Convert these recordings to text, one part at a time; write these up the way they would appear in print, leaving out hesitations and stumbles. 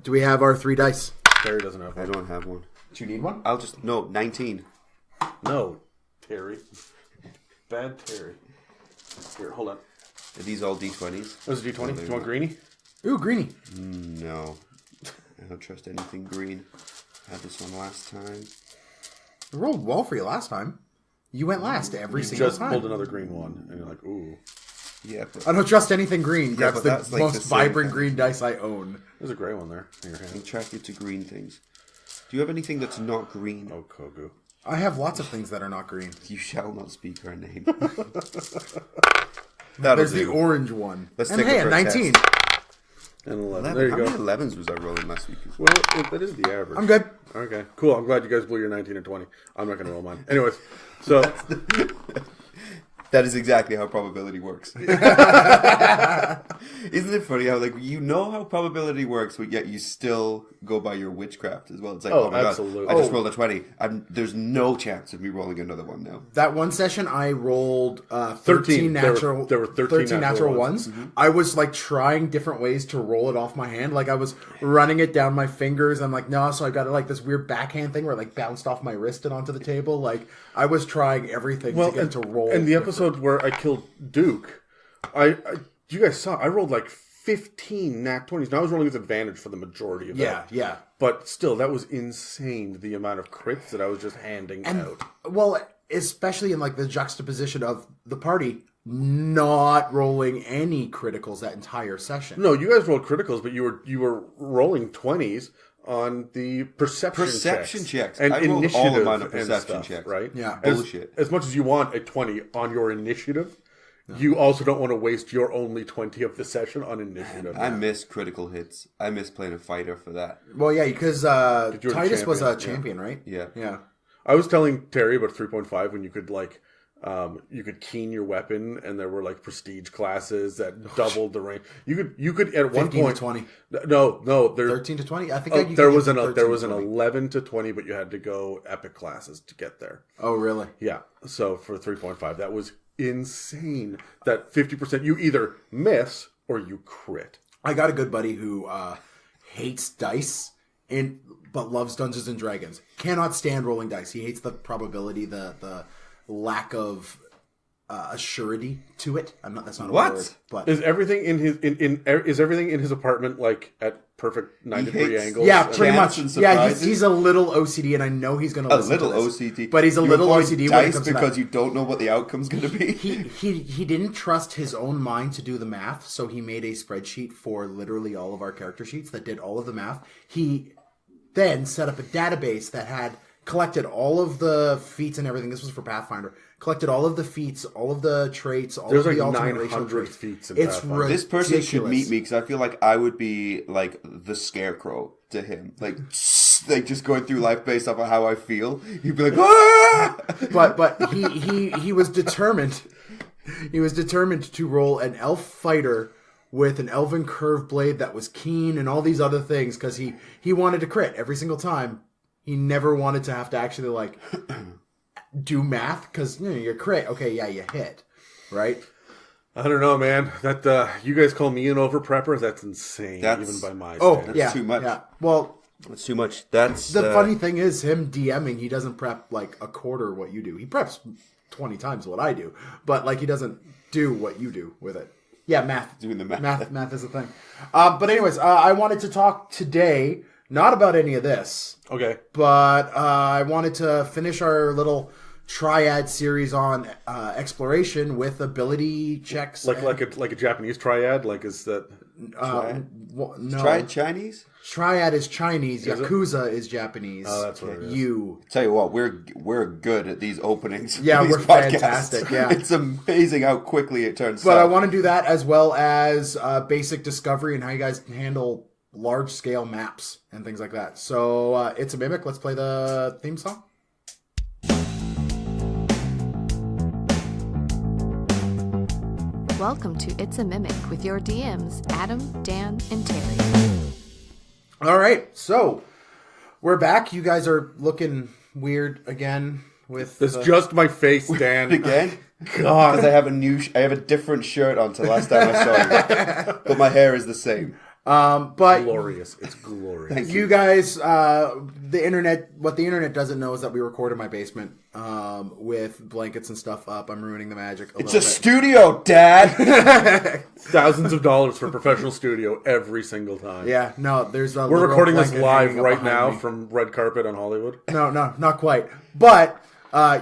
Do we have our 3 dice? Terry doesn't have one. I don't have one. Do you need one? No, 19. No, Terry. Bad Terry. Here, hold on. Are these all D20s? Those are D20. Do you want greenie? Ooh, greenie. No. I don't trust anything green. I had this one last time. It rolled well for you last time. You went last every single Just time. pulled another green one, and you're like, ooh. Yeah, but I don't trust anything green. Grabs the that's like most the same vibrant thing. green dice I own. There's a gray one there in your I'm hand. attracted to green things. Do you have anything that's not green? Oh, Kogu. I have lots of things that are not green. You shall not speak her name. There's the orange one. Let's and take hey, it a for a 19. test. And 11. 11. There you How go. many 11s was I rolling last week? Well, that is the average. I'm good. Okay, cool. I'm glad you guys blew your 19 and 20. I'm not going to roll mine. Anyways, so... That is exactly how probability works. Isn't it funny how, like, you know how probability works, but yet you still go by your witchcraft as well? It's like, oh my absolutely. God, I just rolled a 20. There's no chance of me rolling another one now. That one session, I rolled 13 natural. There were 13 natural ones. Mm-hmm. I was like trying different ways to roll it off my hand. Like I was running it down my fingers. I'm like, no, so I got like this weird backhand thing where it like bounced off my wrist and onto the table. Like I was trying everything to get to roll. And the episode where I killed Duke, you guys saw, I rolled like 15 nat 20s. Now I was rolling with advantage for the majority of that. Yeah. But still, that was insane, the amount of crits that I was just handing out. Well, especially in like the juxtaposition of the party not rolling any criticals that entire session. No, you guys rolled criticals, but you were rolling 20s on the perception checks. and I rolled initiative all of mine on and perception stuff, checks. right? Yeah. Bullshit. As much as you want a 20 on your initiative, you also don't want to waste your only 20 of the session on initiative. I miss critical hits. I miss playing a fighter for that. Well, yeah, because Titus was a champion, right? Yeah. Yeah. I was telling Terry about 3.5 when you could like you could keen your weapon, and there were like prestige classes that doubled the range. You could at one 15 point to 20. No, there 13 to 20. I think there was an 20. 11 to 20, but you had to go epic classes to get there. Oh, really? Yeah. So for 3.5, that was insane. That 50% you either miss or you crit. I got a good buddy who hates dice but loves Dungeons and Dragons. Cannot stand rolling dice. He hates the probability, the lack of assurity to it. That's not a word. But Is everything in his is everything in his apartment like at perfect 90-degree angles? yeah, pretty much. and Yeah, surprises? he's a little OCD, and I know he's going to listen to this. OCD, but he's a You little avoid OCD when it dice comes to because that. you don't know what the outcome's going to be. He didn't trust his own mind to do the math, so he made a spreadsheet for literally all of our character sheets that did all of the math. He then set up a database that had collected all of the feats and everything. This was for Pathfinder. Collected all of the feats, all of the traits, all There's of the like alternate racial 900 traits. feats in It's Pathfinder. ridiculous. This person should meet me because I feel like I would be like the scarecrow to him, like just going through life based off of how I feel. He'd be like, ah! But he was determined. He was determined to roll an elf fighter with an elven curved blade that was keen and all these other things because he wanted to crit every single time. He never wanted to have to actually like do math because you're crit. Okay, yeah, you hit, right? I don't know, man. That you guys call me an over prepper? That's insane, even by my standards. Yeah, too much. Yeah. Well, That's too much. That's the funny thing is, him DMing, he doesn't prep like a quarter what you do. He preps 20 times what I do, but like he doesn't do what you do with it. Yeah, math. Doing the math. Math is a thing. But anyways, I wanted to talk today not about any of this. Okay. But I wanted to finish our little triad series on exploration with ability checks. Like a Japanese triad? Like is that no. Try Chinese. Triad is Chinese. Is it? Yakuza is Japanese. Oh, that's what it is. Tell you what, we're good at these openings. Yeah, for these we're podcasts. fantastic, yeah. It's amazing how quickly it turns. But I south. want to do that as well as basic discovery and how you guys handle large scale maps and things like that. So it's a mimic. Let's play the theme song. Welcome to It's a Mimic with your DMs, Adam, Dan, and Terry. All right, so we're back. You guys are looking weird again with. It's just my face, Dan. again. God. Because I have a different shirt on to last time I saw you, but my hair is the same. But Glorious. It's glorious. Thank you guys, what the internet doesn't know is that we record in my basement with blankets and stuff up. I'm ruining the magic. It's a studio, Dad. Thousands of dollars for professional studio every single time. Yeah, no, there's a We're literal recording this blanket live hanging up right behind now me. from Red Carpet on Hollywood. No, not quite. But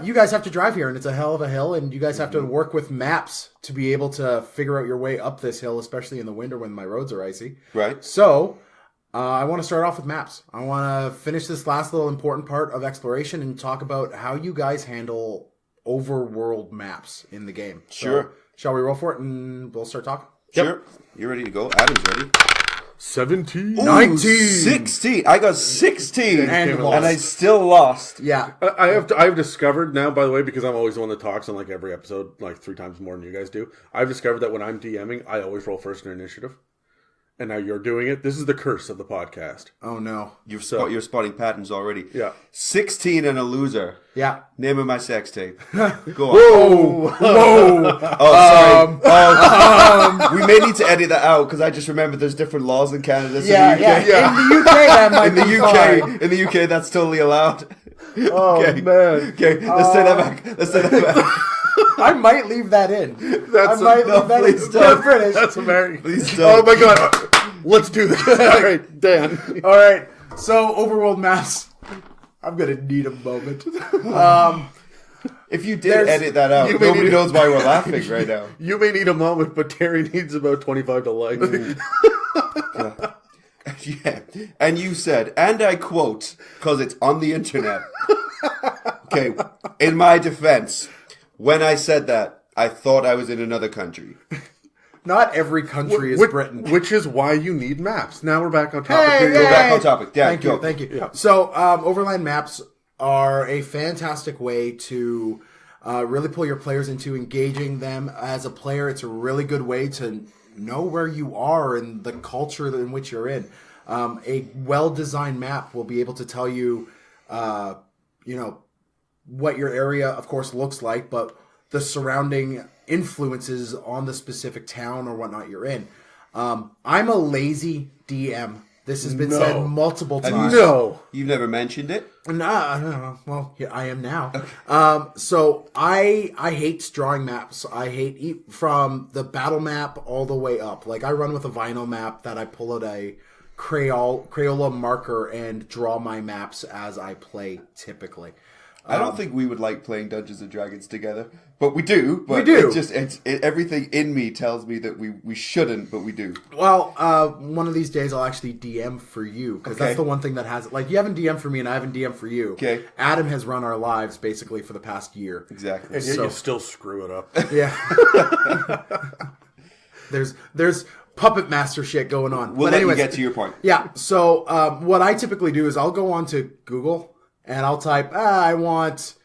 you guys have to drive here, and it's a hell of a hill, and you guys have to work with maps to be able to figure out your way up this hill, especially in the winter when my roads are icy. Right. So, I want to start off with maps. I want to finish this last little important part of exploration and talk about how you guys handle overworld maps in the game. Sure. So, shall we roll for it, and we'll start talking? Sure. You ready to go? Adam's ready. 17. Ooh, 19. 16. I got 16. And And I still lost. Yeah. I've discovered now, by the way, because I'm always the one that talks on like every episode, like 3 times more than you guys do. I've discovered that when I'm DMing, I always roll first in initiative. And now you're doing it. This is the curse of the podcast. Oh, no. You're spotting patterns already. Yeah. 16 and a loser. Yeah. Name of my sex tape. Go on. Whoa. Whoa. Oh, sorry. We may need to edit that out because I just remembered there's different laws in Canada. So Yeah, the UK, yeah. In the UK, that might In the be UK, fine. in the UK, that's totally allowed. Oh, Okay. man. Okay, let's take that back. Let's take that back. I might leave that in. That's I might no, leave that please in. don't. We're British. That's American. Please Oh don't. my god. Let's do this. All right, Dan. All right. So, overworld maps. I'm going to need a moment. If you did edit that out, you may nobody need- knows why we're laughing right now. You may need a moment, but Terry needs about 25 to life. Yeah. And you said, and I quote, because it's on the internet. Okay, in my defense, when I said that, I thought I was in another country. Not every country is Britain. Which is why you need maps. Now we're back on topic. Hey, Here you Go go. back on topic. Dan, Thank go. you. Thank you. Yeah. So, overland maps are a fantastic way to really pull your players into engaging them as a player. It's a really good way to know where you are and the culture in which you're in. A well-designed map will be able to tell you, what your area, of course, looks like, but the surrounding influences on the specific town or whatnot you're in. I'm a lazy DM. This has been said multiple times. No. You've never mentioned it? No. Well, here I am now. So I hate drawing maps. I hate from the battle map all the way up. Like I run with a vinyl map that I pull out a Crayola marker and draw my maps as I play typically. I don't think we would like playing Dungeons and Dragons together, but we do. But We do. Everything in me tells me that we shouldn't, but we do. Well, one of these days I'll actually DM for you because Okay. that's the one thing that has like you haven't DM for me and I haven't DM for you. Okay. Adam has run our lives basically for the past year. Exactly. And yet So- you still screw it up. Yeah. There's puppet master shit going on. We'll But let anyways, you get to your point. Yeah. So what I typically do is I'll go on to Google and I'll type, I want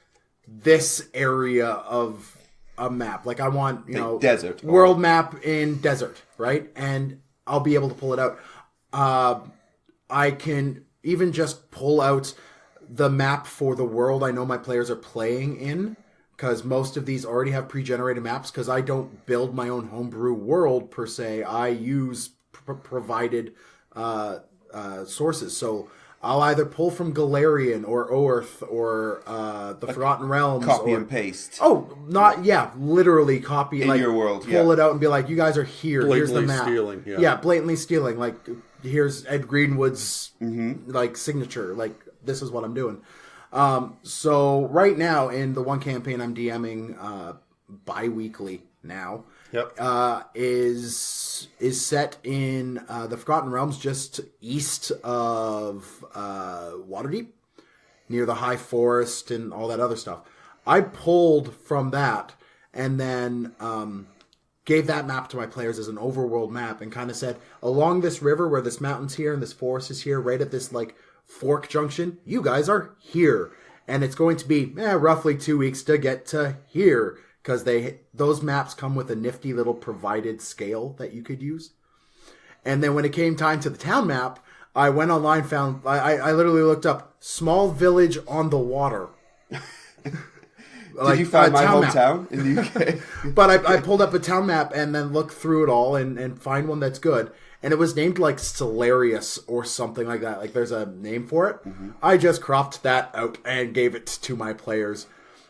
this area of a map. Like I want, desert or- world map in desert, right? And I'll be able to pull it out. I can even just pull out the map for the world I know my players are playing in, because most of these already have pre-generated maps, because I don't build my own homebrew world per se. I use provided sources. So I'll either pull from Galarian or Oerth or the Forgotten Realms. Copy or, and paste. Oh, literally copy In like your world, pull yeah. it out and be like, you guys are here. Here's the Blatantly map. stealing, yeah. Yeah, blatantly stealing. Like, here's Ed Greenwood's like signature. Like, this is what I'm doing. So right now in the one campaign I'm DMing bi-weekly now. Yep. Is set in the Forgotten Realms, just east of Waterdeep, near the High Forest and all that other stuff. I pulled from that and then gave that map to my players as an overworld map and kind of said, along this river where this mountain's here and this forest is here, right at this like fork junction, you guys are here. And it's going to be roughly 2 weeks to get to here. Because those maps come with a nifty little provided scale that you could use. And then when it came time to the town map, I went online, I literally looked up small village on the water. Did you find my town map. hometown in the UK? But I pulled up a town map and then looked through it all and find one that's good. and it was named like Celarius or something like that. Like there's a name for it. I just cropped that out and gave it to my players.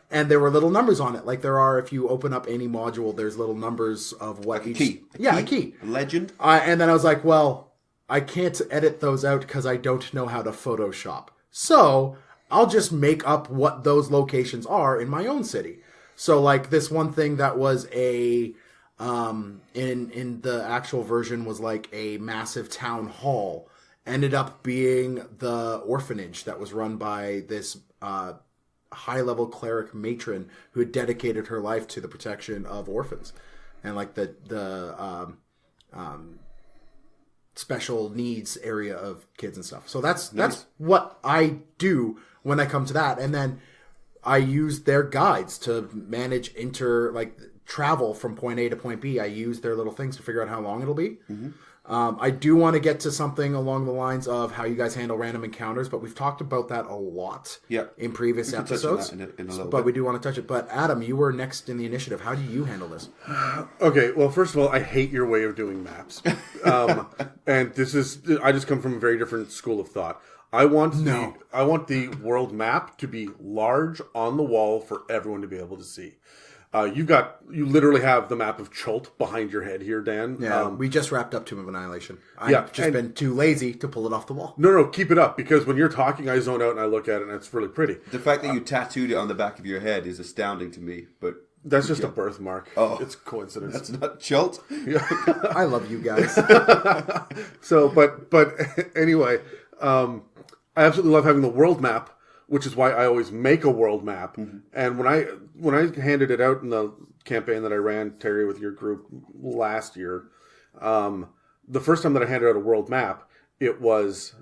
And there were little numbers on it. Like there are, if you open up any module, there's little numbers of what like each... a key. A legend. And then I was like, well, I can't edit those out because I don't know how to Photoshop. So I'll just make up what those locations are in my own city. So like this one thing that was a... in the actual version was like a massive town hall, ended up being the orphanage that was run by this... high-level cleric matron who had dedicated her life to the protection of orphans and like the special needs area of kids and stuff. So that's what I do when I come to that, and then I use their guides to manage travel from point A to point B. I use their little things to figure out how long it'll be. I do want to get to something along the lines of how you guys handle random encounters, but we've talked about that a lot in previous episodes. In a little but bit. we do want to touch it. But Adam, you were next in the initiative. How do you handle this? Okay, well, first of all, I hate your way of doing maps. And I just come from a very different school of thought. I want the world map to be large on the wall for everyone to be able to see. You literally have the map of Chult behind your head here, Dan. Yeah, we just wrapped up Tomb of Annihilation. I've just been too lazy to pull it off the wall. No, keep it up, because when you're talking, I zone out and I look at it, and it's really pretty. The fact that you tattooed it on the back of your head is astounding to me, but... That's just a birthmark. Oh. It's coincidence. That's not Chult? I love you guys. So, but anyway, I absolutely love having the world map, which is why I always make a world map. And when I handed it out in the campaign that I ran, Terry, with your group last year, the first time that I handed out a world map, it was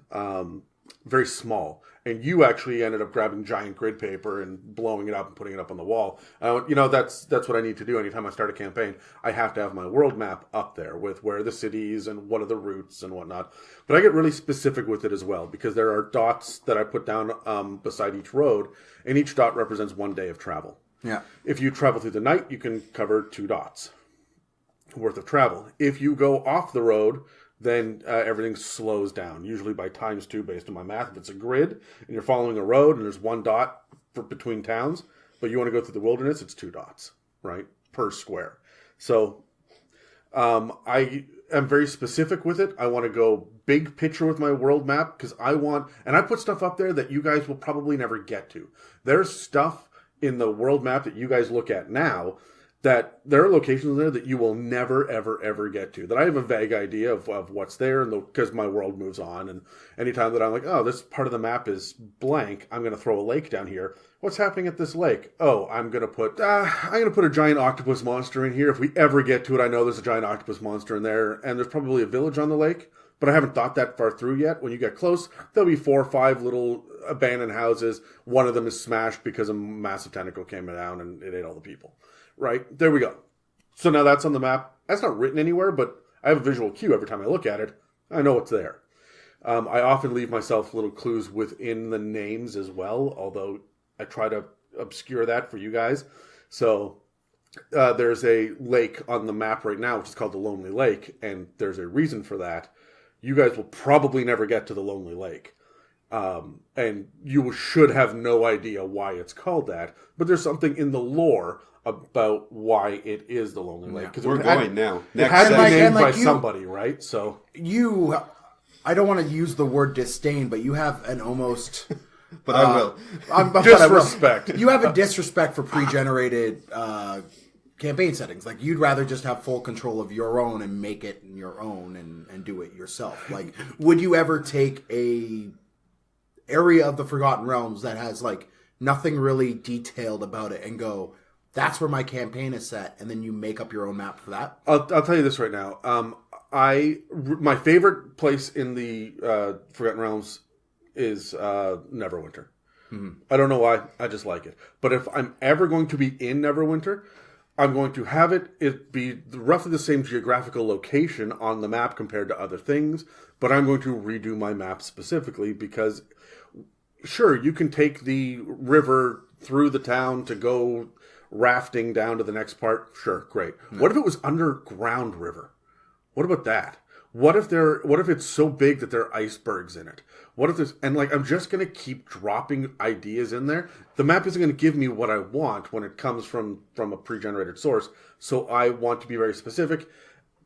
very small. And you actually ended up grabbing giant grid paper and blowing it up and putting it up on the wall. I went, that's what I need to do anytime I start a campaign. I have to have my world map up there with where the cities and what are the routes and whatnot. But I get really specific with it as well, because there are dots that I put down beside each road, and each dot represents 1 day of travel. Yeah. If you travel through the night, you can cover 2 dots worth of travel. If you go off the road, then everything slows down, usually by ×2 based on my math. If it's a grid and you're following a road and there's 1 dot between towns, but you want to go through the wilderness, it's 2 dots, right, per square. So I am very specific with it. I want to go big picture with my world map, because and I put stuff up there that you guys will probably never get to. There's stuff in the world map that you guys look at now that there are locations there that you will never, ever, ever get to. That I have a vague idea of what's there, because my world moves on. And anytime that I'm like, oh, this part of the map is blank, I'm going to throw a lake down here. What's happening at this lake? Oh, I'm going to put a giant octopus monster in here. If we ever get to it, I know there's a giant octopus monster in there, and there's probably a village on the lake. But I haven't thought that far through yet. When you get close, there'll be 4 or 5 little abandoned houses. One of them is smashed because a massive tentacle came down and it ate all the people. Right? There we go. So now that's on the map. That's not written anywhere, but I have a visual cue every time I look at it. I know it's there. I often leave myself little clues within the names as well, although I try to obscure that for you guys. So there's a lake on the map right now, which is called the Lonely Lake, and there's a reason for that. You guys will probably never get to the Lonely Lake. And you should have no idea why it's called that, but there's something in the lore about why it is the Lonely Lake. Because we're going now. It had to be named by somebody, right? So I don't want to use the word disdain, but you have an almost... but I will. Disrespect. You have a disrespect for pre-generated campaign settings. Like, you'd rather just have full control of your own and make it your own and do it yourself. Like, would you ever take a area of the Forgotten Realms that has, like, nothing really detailed about it and go... That's where my campaign is set, and then you make up your own map for that? I'll tell you this right now. My favorite place in the Forgotten Realms is Neverwinter. Mm-hmm. I don't know why. I just like it. But if I'm ever going to be in Neverwinter, I'm going to have it be roughly the same geographical location on the map compared to other things, but I'm going to redo my map specifically because, sure, you can take the river through the town to go rafting down to the next part. Sure, great. Mm-hmm. What if it was underground river? What about that? What if it's so big that there are icebergs in it? What if there's, and like, I'm just going to keep dropping ideas in there. The map isn't going to give me what I want when it comes from a pre-generated source. So I want to be very specific,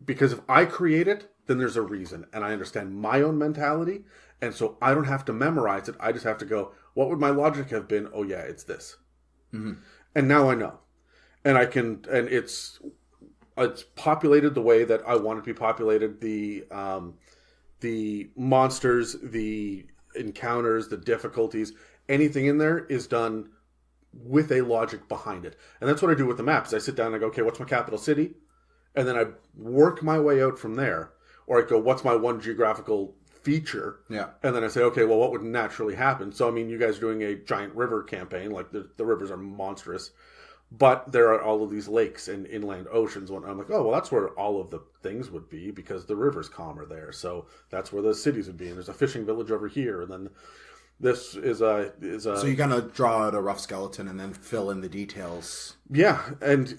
because if I create it, then there's a reason, and I understand my own mentality. And so I don't have to memorize it. I just have to go, what would my logic have been? Oh yeah, it's this. Mm-hmm. And now I know. And I can, and it's populated the way that I want it to be populated. The monsters, the encounters, the difficulties, anything in there is done with a logic behind it. And that's what I do with the maps. I sit down and I go, okay, what's my capital city? And then I work my way out from there. Or I go, what's my one geographical feature? Yeah. And then I say, okay, well, what would naturally happen? So, I mean, you guys are doing a giant river campaign. Like, the rivers are monstrous. But there are all of these lakes and inland oceans. And I'm like, oh, well, that's where all of the things would be, because the river's calmer there. So that's where the cities would be. And there's a fishing village over here. And then this is a. So you kind of draw out a rough skeleton and then fill in the details. Yeah, and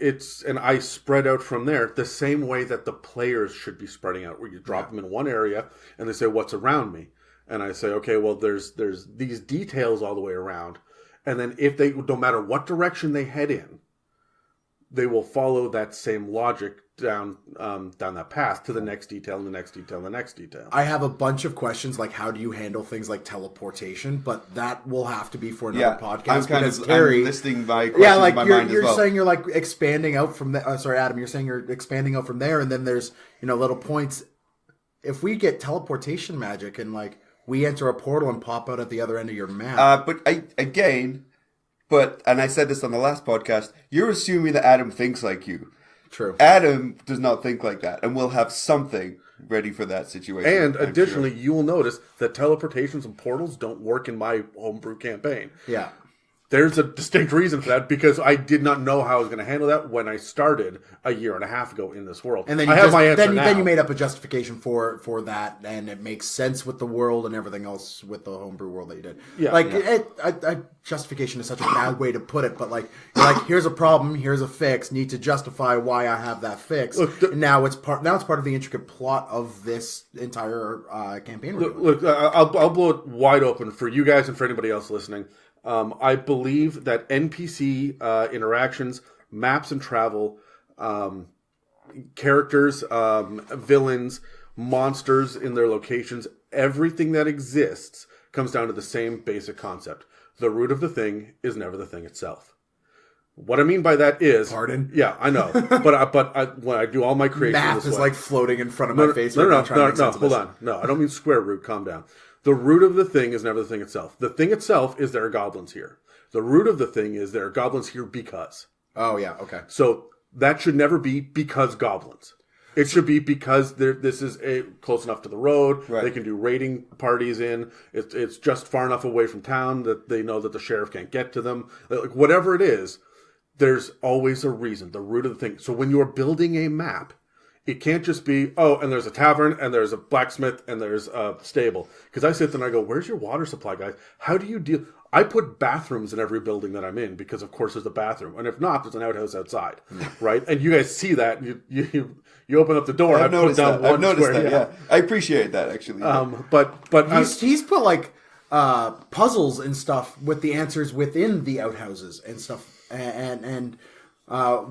I spread out from there the same way that the players should be spreading out, where you drop them in one area and they say, what's around me? And I say, okay, well, there's these details all the way around. And then if they, no matter what direction they head in, they will follow that same logic down that path to the next detail and the next detail and the next detail. I have a bunch of questions, like how do you handle things like teleportation, but that will have to be for another podcast. I'm listing my questions in my mind as well. You're saying you're like expanding out from the, sorry, Adam, you're saying you're expanding out from there, and then there's, little points. If we get teleportation magic and like we enter a portal and pop out at the other end of your map. And I said this on the last podcast, you're assuming that Adam thinks like you. True. Adam does not think like that, and we'll have something ready for that situation. And additionally, you will notice that teleportations and portals don't work in my homebrew campaign. Yeah. There's a distinct reason for that, because I did not know how I was going to handle that when I started a year and a half ago in this world. And then I have my answer now. Then you made up a justification for that, and it makes sense with the world and everything else with the homebrew world that you did. Yeah. Justification is such a bad way to put it, but like, you're like, here's a problem, here's a fix, need to justify why I have that fix. And now it's part of the intricate plot of this entire campaign. I'll blow it wide open for you guys and for anybody else listening. I believe that NPC interactions, maps and travel, characters, villains, monsters in their locations, everything that exists comes down to the same basic concept. The root of the thing is never the thing itself. What I mean by that is... Pardon? Yeah, I know. but when I do all my creation math is like floating in front of my face. No, hold on. No, I don't mean square root. Calm down. The root of the thing is never the thing itself. The thing itself is there are goblins here. The root of the thing is there are goblins here because. Oh, yeah, okay. So that should never be because goblins. It should be because this is close enough to the road. Right. They can do raiding parties in. It's just far enough away from town that they know that the sheriff can't get to them. Like, whatever it is, there's always a reason, the root of the thing. So when you're building a map, it can't just be, and there's a tavern, and there's a blacksmith, and there's a stable. Because I sit there and I go, where's your water supply, guys? How do you deal? I put bathrooms in every building that I'm in, because of course there's a bathroom. And if not, there's an outhouse outside, right? And you guys see that, and you open up the door, I've noticed that. Yeah. I appreciate that, actually. But he's put like puzzles and stuff with the answers within the outhouses and stuff. And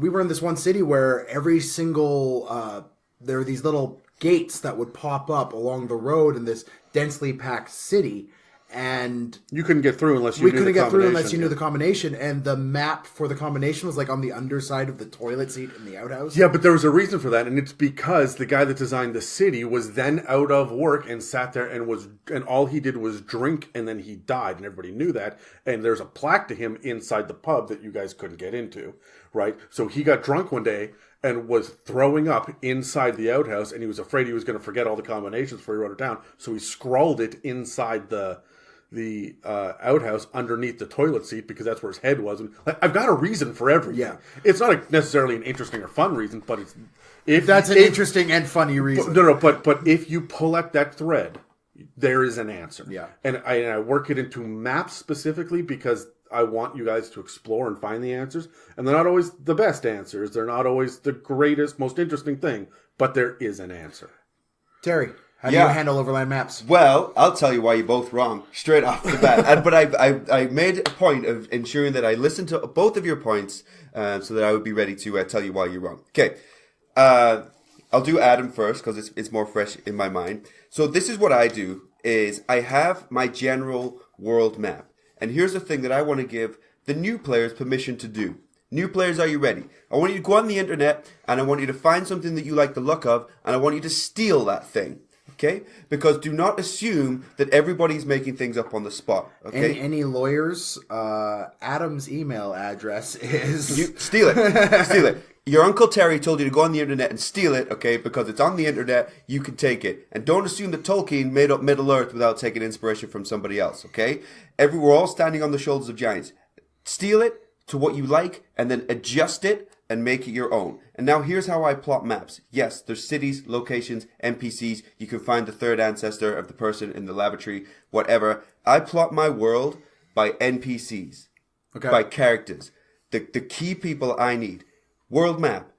we were in this one city where every single there were these little gates that would pop up along the road in this densely packed city, and you couldn't get through unless you knew the combination. And the map for the combination was like on the underside of the toilet seat in the outhouse. Yeah, but there was a reason for that, and it's because the guy that designed the city was then out of work and sat there and all he did was drink, and then he died, and everybody knew that. And there's a plaque to him inside the pub that you guys couldn't get into, right? So he got drunk one day and was throwing up inside the outhouse, and he was afraid he was going to forget all the combinations before he wrote it down. So he scrawled it inside the outhouse underneath the toilet seat, because that's where his head was. And like, I've got a reason for everything. Yeah. It's not necessarily an interesting or fun reason, but that's an interesting and funny reason. But if you pull at that thread, there is an answer. Yeah. And I work it into maps specifically because I want you guys to explore and find the answers. And they're not always the best answers. They're not always the greatest, most interesting thing, but there is an answer. Terry, how do Yeah. you handle overland maps? Well, I'll tell you why you're both wrong straight off the bat. But I made a point of ensuring that I listened to both of your points so that I would be ready to tell you why you're wrong. Okay. I'll do Adam first because it's more fresh in my mind. So this is what I do is I have my general world map. And here's the thing that I want to give the new players permission to do. New players, are you ready? I want you to go on the internet and I want you to find something that you like the look of and I want you to steal that thing. Okay? Because do not assume that everybody's making things up on the spot. Okay? Any lawyers? Adam's email address is... Steal it. Steal it. Your Uncle Terry told you to go on the internet and steal it, okay? Because it's on the internet, you can take it. And don't assume that Tolkien made up Middle Earth without taking inspiration from somebody else, okay? We're all standing on the shoulders of giants. Steal it to what you like, and then adjust it and make it your own. And now here's how I plot maps. Yes, there's cities, locations, NPCs. You can find the third ancestor of the person in the lavatory, whatever. I plot my world by NPCs, by characters. The key people I need. World map.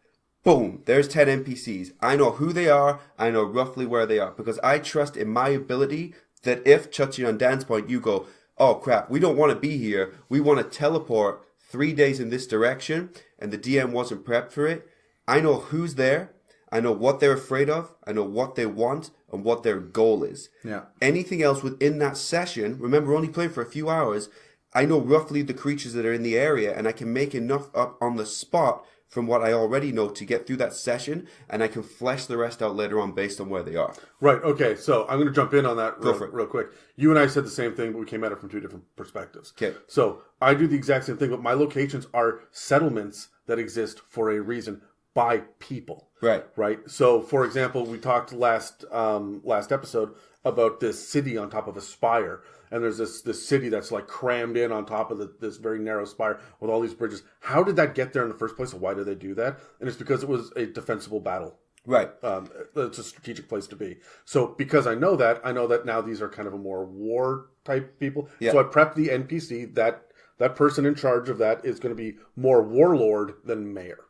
Boom. There's 10 NPCs. I know who they are. I know roughly where they are. Because I trust in my ability that if, touching on Dan's point, you go, oh crap, we don't want to be here. We want to teleport 3 days in this direction. And the DM wasn't prepped for it. I know who's there. I know what they're afraid of. I know what they want and what their goal is. Yeah. Anything else within that session, remember we're only playing for a few hours, I know roughly the creatures that are in the area and I can make enough up on the spot from what I already know to get through that session, and I can flesh the rest out later on based on where they are. Right, okay, so I'm going to jump in on that real quick. You and I said the same thing, but we came at it from two different perspectives. Okay. So I do the exact same thing, but my locations are settlements that exist for a reason by people. Right. Right? So, for example, we talked last episode about this city on top of a spire. And there's this city that's like crammed in on top of this very narrow spire with all these bridges. How did that get there in the first place? And why did they do that? And it's because it was a defensible battle. Right. It's a strategic place to be. So because I know that now these are kind of a more war type people. Yeah. So I prep the NPC that person in charge of that is going to be more warlord than mayor.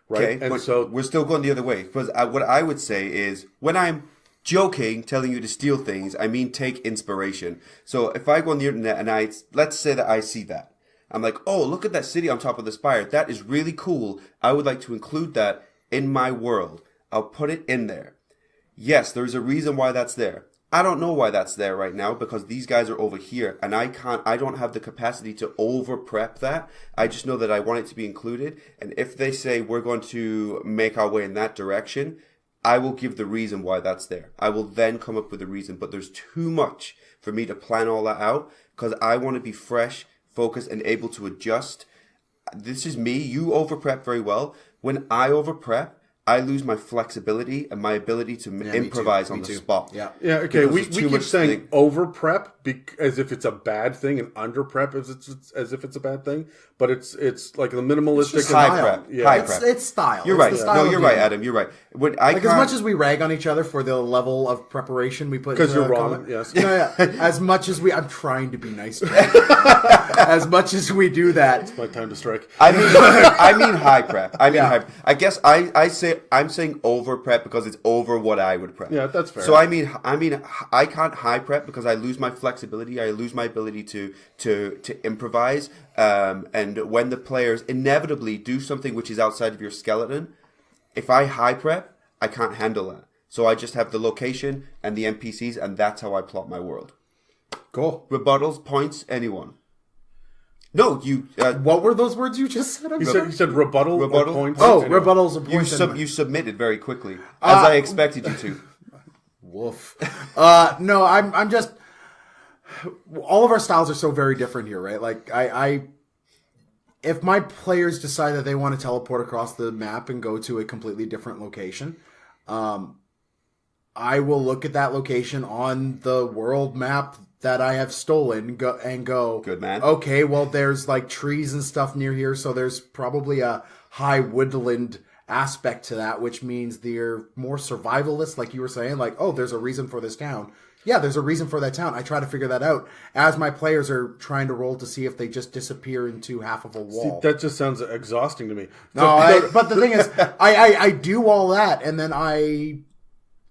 Right. Okay, and but so we're still going the other way. Because what I would say is when I'm joking, telling you to steal things, I mean take inspiration. So if I go on the internet and let's say that I see that. I'm like, oh, look at that city on top of the spire. That is really cool. I would like to include that in my world. I'll put it in there. Yes, there's a reason why that's there. I don't know why that's there right now because these guys are over here and I don't have the capacity to over prep that. I just know that I want it to be included. And if they say we're going to make our way in that direction, I will give the reason why that's there. I will then come up with a reason, but there's too much for me to plan all that out because I want to be fresh, focused, and able to adjust. This is me. You over prep very well. When I over prep, I lose my flexibility and my ability to improvise on the spot. Yeah. Yeah, okay. We keep saying over prep as if it's a bad thing and under prep as if it's a bad thing. But it's like the minimalistic It's high prep. Yeah. High prep. It's style. You're right. No, you're right, Adam. You're right. When as much as we rag on each other for the level of preparation we put, because you're wrong. Yes. Yeah. As much as I'm trying to be nice to you. As much as we do that, it's my time to strike. I mean high prep. I guess I'm saying over prep because it's over what I would prep. Yeah, that's fair. So I mean I can't high prep because I lose my flexibility. I lose my ability to improvise. And when the players inevitably do something which is outside of your skeleton, if I high prep, I can't handle that. So I just have the location and the NPCs, and that's how I plot my world. cool. Rebuttals, points, anyone? No, you. What were those words you just said? You said rebuttal or points. Oh, rebuttals or points. You submitted very quickly, as I expected you to. Woof. No, I'm just. All of our styles are so very different here, right? Like if my players decide that they want to teleport across the map and go to a completely different location, I will look at that location on the world map that I have stolen and go, good man. Okay, well, there's like trees and stuff near here, so there's probably a high woodland aspect to that, which means they're more survivalist, like you were saying, like, oh, there's a reason for this town. Yeah, there's a reason for that town. I try to figure that out as my players are trying to roll to see if they just disappear into half of a wall. See, that just sounds exhausting to me. No, but the thing is, I do all that, and then I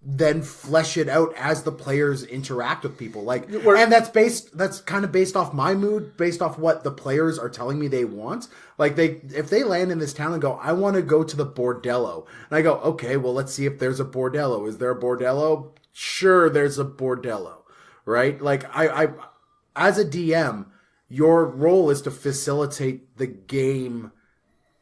then flesh it out as the players interact with people. And that's kind of based off my mood, based off what the players are telling me they want. Like if they land in this town and go, I want to go to the bordello. And I go, okay, well, let's see if there's a bordello. Is there a bordello? Sure, there's a bordello, right? Like I as a DM, your role is to facilitate the game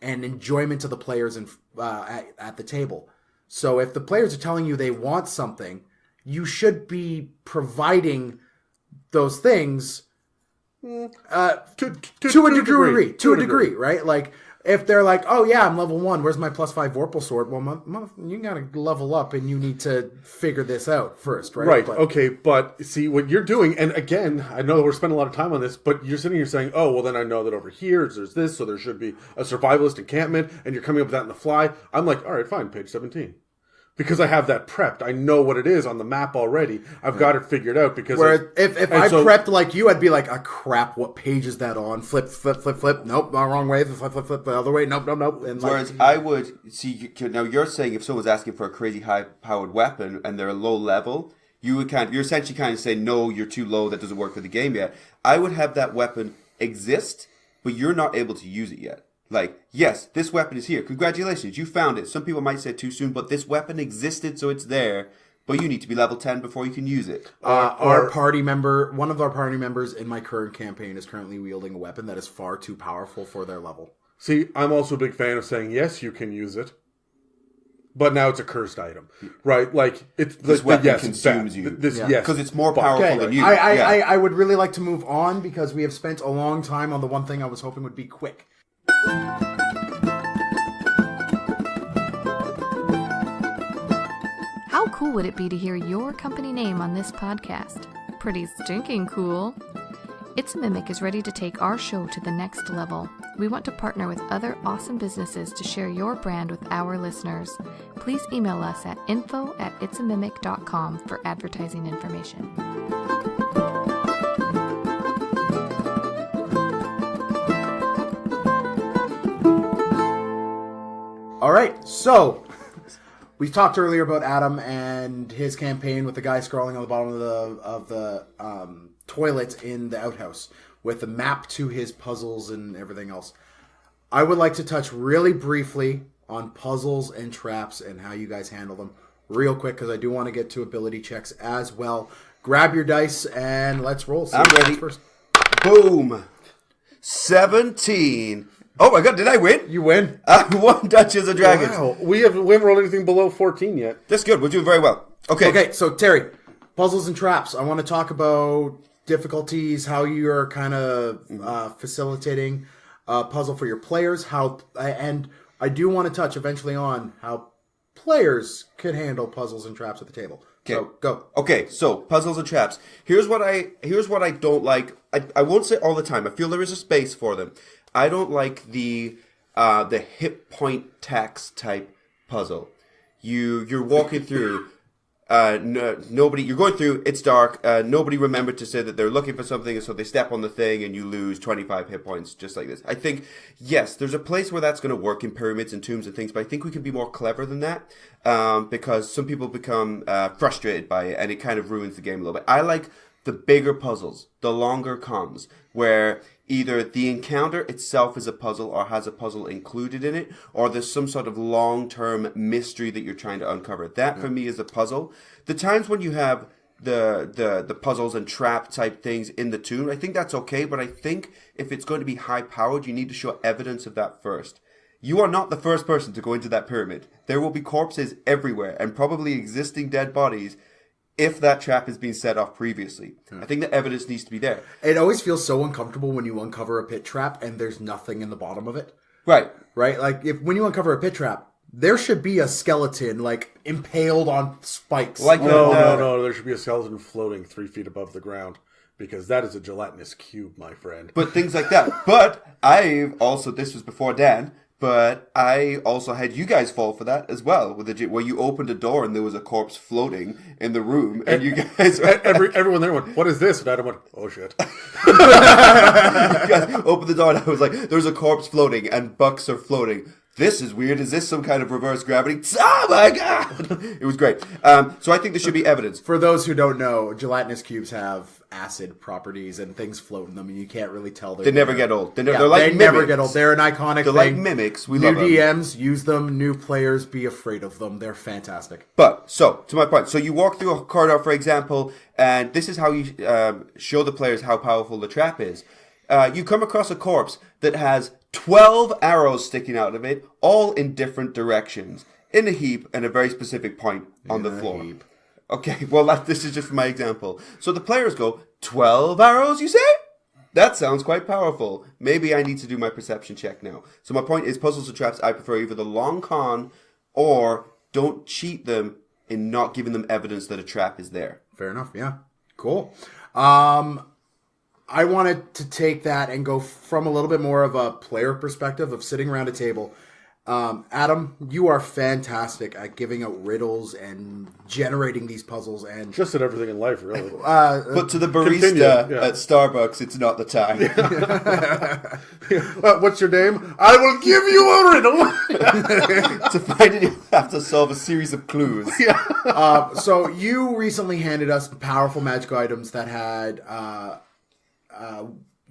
and enjoyment to the players at the table. So if the players are telling you they want something, you should be providing those things to a degree, right? Like if they're like, oh yeah, I'm level 1, where's my +5 Vorpal sword? Well, you gotta level up and you need to figure this out first, right? Right, okay, but see what you're doing, and again, I know we're spending a lot of time on this, but you're sitting here saying, oh, well then I know that over here there's this, so there should be a survivalist encampment, and you're coming up with that on the fly. I'm like, alright, fine, page 17. Because I have that prepped. I know what it is on the map already. I've got it figured out. Because if I prepped like you, I'd be like, crap, what page is that on? Flip. Nope, wrong way. Flip the other way. Nope. And whereas I would see, now you're saying if someone's asking for a crazy high-powered weapon and they're low level, you're essentially kind of saying, no, you're too low, that doesn't work for the game yet. I would have that weapon exist, but you're not able to use it yet. Like, yes, this weapon is here. Congratulations, you found it. Some people might say too soon, but this weapon existed, so it's there. But you need to be level 10 before you can use it. Our party member, one of our party members in my current campaign is currently wielding a weapon that is far too powerful for their level. See, I'm also a big fan of saying, yes, you can use it. But now it's a cursed item, right? Like it's this weapon consumes you. Yes, because it's more powerful than you. I would really like to move on because we have spent a long time on the one thing I was hoping would be quick. How cool would it be to hear your company name on this podcast? Pretty stinking cool. It's a Mimic is ready to take our show to the next level. We want to partner with other awesome businesses to share your brand with our listeners. Please email us at info@itsamimic.com for advertising information. All right, so we talked earlier about Adam and his campaign with the guy scrolling on the bottom of the toilet in the outhouse with the map to his puzzles and everything else. I would like to touch really briefly on puzzles and traps and how you guys handle them real quick because I do want to get to ability checks as well. Grab your dice and let's roll. I'm ready. First. Boom. 17. Oh my god, did I win? You win. I won Dungeons and Dragons. Wow. We haven't rolled anything below 14 yet. That's good. We're doing very well. Okay, so Terry, puzzles and traps. I want to talk about difficulties, how you're kind of facilitating a puzzle for your players, and I do want to touch eventually on how players could handle puzzles and traps at the table. Okay. So, go. Okay, so puzzles and traps. Here's what I don't like. I won't say all the time. I feel there is a space for them. I don't like the hit point tax type puzzle. You're walking through. Nobody. You're going through. It's dark. Nobody remembered to say that they're looking for something, and so they step on the thing, and you lose 25 hit points just like this. I think yes, there's a place where that's going to work in pyramids and tombs and things, but I think we can be more clever than that because some people become frustrated by it, and it kind of ruins the game a little bit. I like the bigger puzzles, the longer comms, where either the encounter itself is a puzzle or has a puzzle included in it, or there's some sort of long-term mystery that you're trying to uncover. That, for me, is a puzzle. The times when you have the puzzles and trap type things in the tomb, I think that's okay, but I think if it's going to be high-powered, you need to show evidence of that first. You are not the first person to go into that pyramid. There will be corpses everywhere, and probably existing dead bodies if that trap has been set off previously. I think the evidence needs to be there. It always feels so uncomfortable when you uncover a pit trap and there's nothing in the bottom of it. Right. Like, when you uncover a pit trap, there should be a skeleton, like, impaled on spikes. Like no. There should be a skeleton floating 3 feet above the ground. Because that is a gelatinous cube, my friend. But things like that. But I've also, this was before Dan, but I also had you guys fall for that as well, where you opened a door and there was a corpse floating in the room, and you guys... everyone there went, what is this? And Adam went, oh shit. You guys opened the door and I was like, there's a corpse floating and bucks are floating this is weird. Is this some kind of reverse gravity? Oh my god! It was great. So I think there should be evidence. For those who don't know, gelatinous cubes have acid properties and things float in them, and you can't really tell. They never get old. They're Yeah, like they mimics. never get old. They're an iconic They're thing. like mimics. We New love them. DMs, use them. New players, be afraid of them. They're fantastic. But, so, to my point, so you walk through a corridor, for example, and this is how you show the players how powerful the trap is. You come across a corpse that has 12 arrows sticking out of it, all in different directions, in a heap and a very specific point on the floor. Heap. Okay, well, this is just for my example. So the players go, 12 arrows, you say? That sounds quite powerful. Maybe I need to do my perception check now. So my point is, puzzles and traps, I prefer either the long con or don't cheat them in not giving them evidence that a trap is there. Fair enough. Yeah. Cool. I wanted to take that and go from a little bit more of a player perspective of sitting around a table. Adam, you are fantastic at giving out riddles and generating these puzzles. And Just at everything in life, really. But to the barista Continue, yeah. at Starbucks, it's not the time. What's your name? I will give you a riddle. To find it, you have to solve a series of clues. so you recently handed us powerful magic items that had...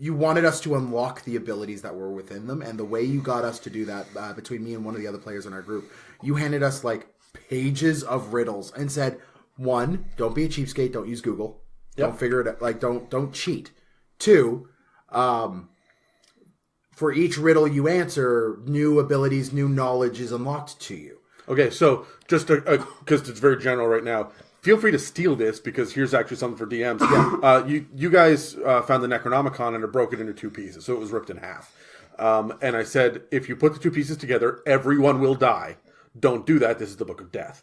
you wanted us to unlock the abilities that were within them, and the way you got us to do that, between me and one of the other players in our group, you handed us like pages of riddles and said, 1, don't be a cheapskate, don't use Google, don't figure it out, like don't cheat. 2, for each riddle you answer, new abilities, new knowledge is unlocked to you. Okay, so just because it's very general right now, feel free to steal this because here's actually something for DMs. You guys found the Necronomicon and it broke it into 2 pieces, so it was ripped in half. And I said, if you put the 2 pieces together, everyone will die. Don't do that. This is the Book of Death.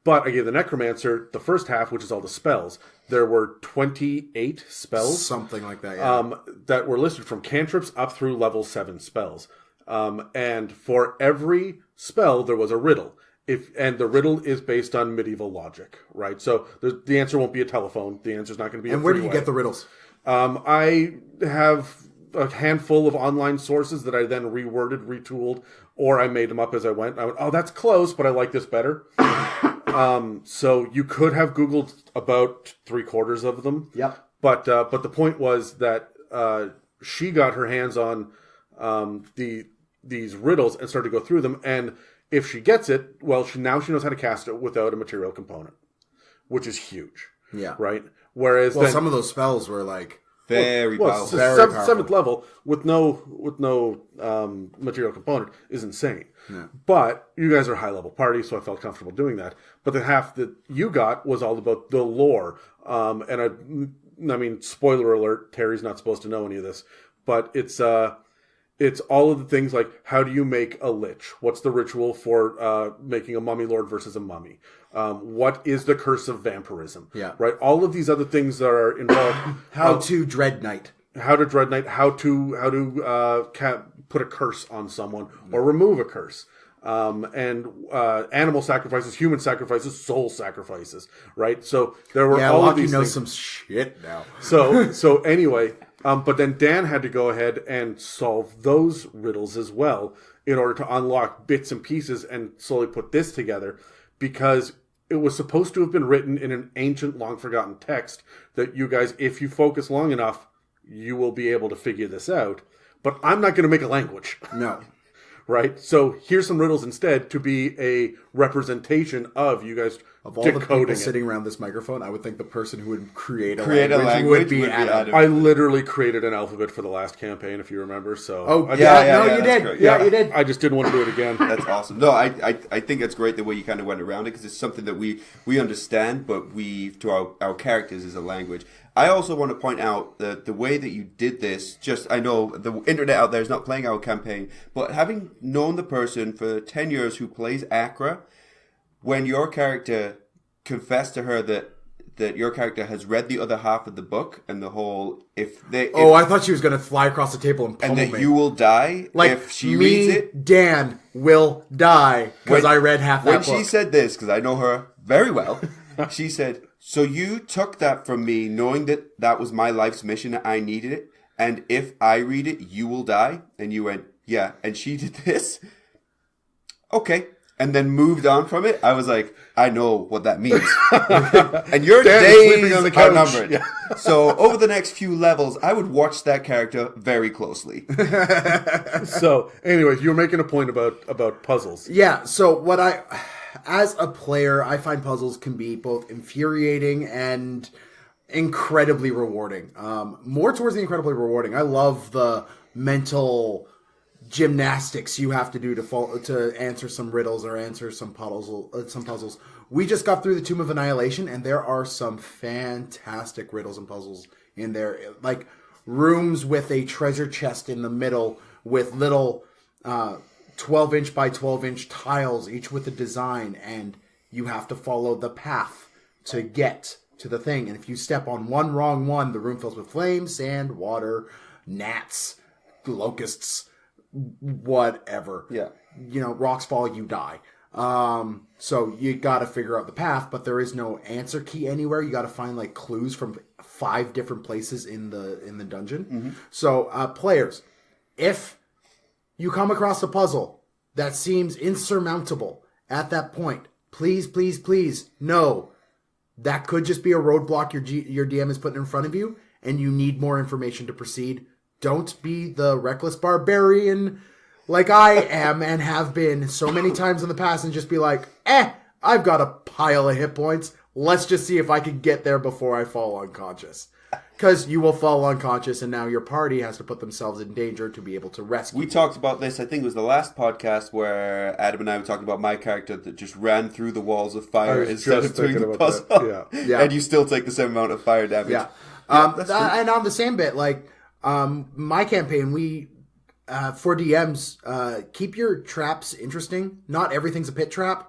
But I gave the Necromancer the first half, which is all the spells. There were 28 spells. Something like that, yeah. That were listed from cantrips up through level 7 spells. And for every spell, there was a riddle. And the riddle is based on medieval logic, right? So the answer won't be a telephone. The answer's not going to be a And where did freeway. you get the riddles? I have a handful of online sources that I then reworded, retooled, or I made them up as I went. I went, oh, that's close, but I like this better. So you could have Googled about 3/4 of them. Yep. But the point was that she got her hands on these riddles and started to go through them. And if she gets it, well, now she knows how to cast it without a material component, which is huge. Yeah. Right? Whereas Well, then, some of those spells were like... Very powerful. Very powerful. 7th level with no material component is insane. Yeah. But you guys are a high level party, so I felt comfortable doing that. But the half that you got was all about the lore. And I mean, spoiler alert, Terry's not supposed to know any of this, but it's all of the things like, how do you make a lich? What's the ritual for making a mummy lord versus a mummy? What is the curse of vampirism? Yeah. Right? All of these other things that are involved. How to Dread Knight. How to Dread Knight, how to put a curse on someone or remove a curse. And animal sacrifices, human sacrifices, soul sacrifices, right? So there were all of these things. Some shit now. So anyway, but then Dan had to go ahead and solve those riddles as well in order to unlock bits and pieces and slowly put this together, because it was supposed to have been written in an ancient, long-forgotten text that you guys, if you focus long enough, you will be able to figure this out. But I'm not going to make a language. No. Right? So here's some riddles instead to be a representation of you guys Of all the people decoding it. sitting around this microphone, I would think the person who would create a Create a language language would be would be Adam. Adam. I literally created an alphabet for the last campaign, if you remember. So Oh, I, yeah, yeah, you that's did. great. Yeah, you did. I just didn't want to do it again. That's awesome. No, I think that's great the way you kind of went around it, because it's something that we understand, but to our characters is a language. I also want to point out that the way that you did this, I know the internet out there is not playing our campaign, but having known the person for 10 years who plays Accra, when your character confessed to her that your character has read the other half of the book and the whole I thought she was going to fly across the table and pummel and that me. you will die like if she me, reads it. Dan will die because I read half that When book. she said this, because I know her very well, she said, "So you took that from me, knowing that was my life's mission. I needed it, and if I read it, you will die." And you went, "Yeah." And she did this. okay. And then moved on from it. I was like, I know what that means. And your days on the are couch. numbered. Yeah. So over the next few levels, I would watch that character very closely. So, anyways, you were making a point about puzzles. Yeah, so as a player, I find puzzles can be both infuriating and incredibly rewarding. More towards the incredibly rewarding. I love the mental gymnastics you have to do to answer some riddles or answer some puzzles. We just got through the Tomb of Annihilation, and there are some fantastic riddles and puzzles in there. Like rooms with a treasure chest in the middle with little 12-inch by 12-inch tiles, each with a design, and you have to follow the path to get to the thing. And if you step on one wrong one, the room fills with flames, sand, water, gnats, locusts, whatever. Yeah. Rocks fall, you die. So you got to figure out the path, but there is no answer key anywhere. You got to find like clues from 5 different places in the dungeon. Mm-hmm. So players, if you come across a puzzle that seems insurmountable at that point, please know that could just be a roadblock your DM is putting in front of you, and you need more information to proceed. Don't be the reckless barbarian like I am and have been so many times in the past and just be like, I've got a pile of hit points. Let's just see if I can get there before I fall unconscious. Because you will fall unconscious, and now your party has to put themselves in danger to be able to rescue. We talked about this, I think it was the last podcast, where Adam and I were talking about my character that just ran through the walls of fire instead of doing the puzzle. Yeah. And you still take the same amount of fire damage. Yeah. And on the same bit, like, my campaign, we, for DMs, keep your traps interesting. Not everything's a pit trap.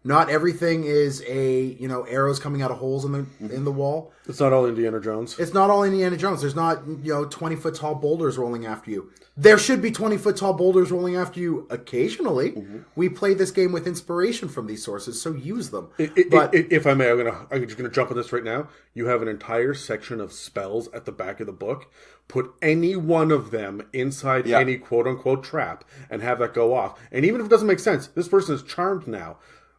Not everything is arrows coming out of holes in the wall. It's not all Indiana Jones. It's not all Indiana Jones. There's not 20-foot tall boulders rolling after you. There should be 20-foot tall boulders rolling after you occasionally. Mm-hmm. We play this game with inspiration from these sources, so use them. If I may, I'm just gonna jump on this right now. You have an entire section of spells at the back of the book. Put any one of them inside any quote unquote trap and have that go off. And even if it doesn't make sense, this person is charmed now.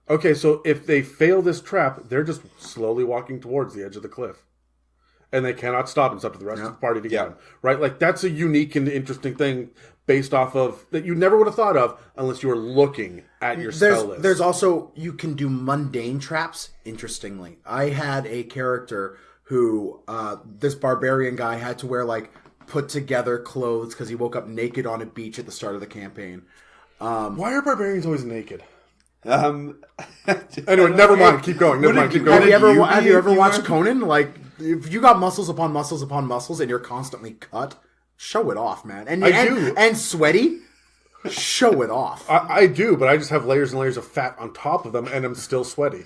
Okay, so if they fail this trap, they're just slowly walking towards the edge of the cliff. And they cannot stop. It's up to the rest of the party to get them. Right? Like, that's a unique and interesting thing based off of that you never would have thought of unless you were looking at your spell list. There's also, you can do mundane traps, interestingly. I had a character who, this barbarian guy had to wear, like, put together clothes because he woke up naked on a beach at the start of the campaign. Why are barbarians always naked? Anyway, never mind. Keep going. Have you ever watched Conan? Like, if you got muscles upon muscles upon muscles and you're constantly cut, show it off, man. And I do. And sweaty, show it off. I do, but I just have layers and layers of fat on top of them, and I'm still sweaty.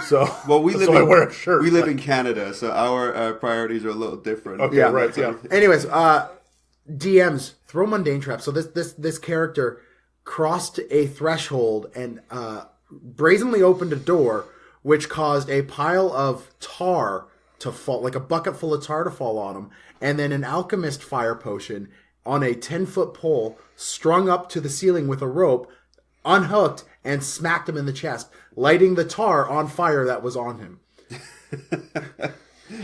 So, I wear a shirt. We live in Canada, so our priorities are a little different. Okay, right. Yeah. Anyways, DMs, throw mundane traps. So this character crossed a threshold and brazenly opened a door, which caused a pile of tar to fall, like a bucket full of tar to fall on him, and then an alchemist fire potion on a 10-foot pole strung up to the ceiling with a rope, unhooked, and smacked him in the chest, lighting the tar on fire that was on him.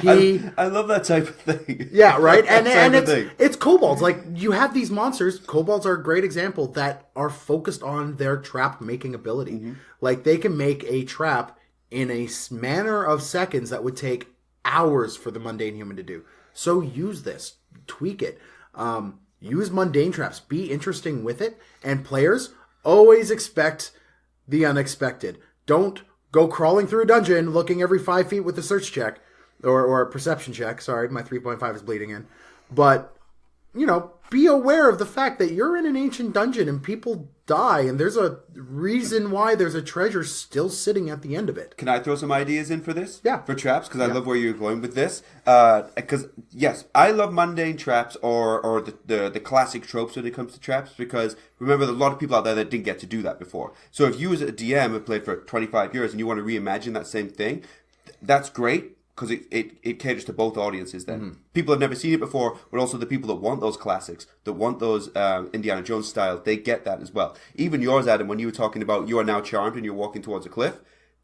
I love that type of thing. Yeah, right? And it's kobolds. Like, you have these monsters. Kobolds are a great example that are focused on their trap-making ability. Mm-hmm. Like, they can make a trap in a manner of seconds that would take hours for the mundane human to do. So use this. Tweak it. Use mundane traps. Be interesting with it. And players, always expect the unexpected. Don't go crawling through a dungeon looking every 5 feet with a search check. Or a perception check. Sorry, my 3.5 is bleeding in. But, be aware of the fact that you're in an ancient dungeon and people die, and there's a reason why there's a treasure still sitting at the end of it. Can I throw some ideas in for this? Yeah. For traps? Because I love where you're going with this. Because, yes, I love mundane traps or the classic tropes when it comes to traps, because remember, there's a lot of people out there that didn't get to do that before. So if you as a DM have played for 25 years and you want to reimagine that same thing, that's great. because it caters to both audiences then. People have never seen it before, but also the people that want those classics, that want those Indiana Jones style, they get that as well. Even yours, Adam, when you were talking about you are now charmed and you're walking towards a cliff,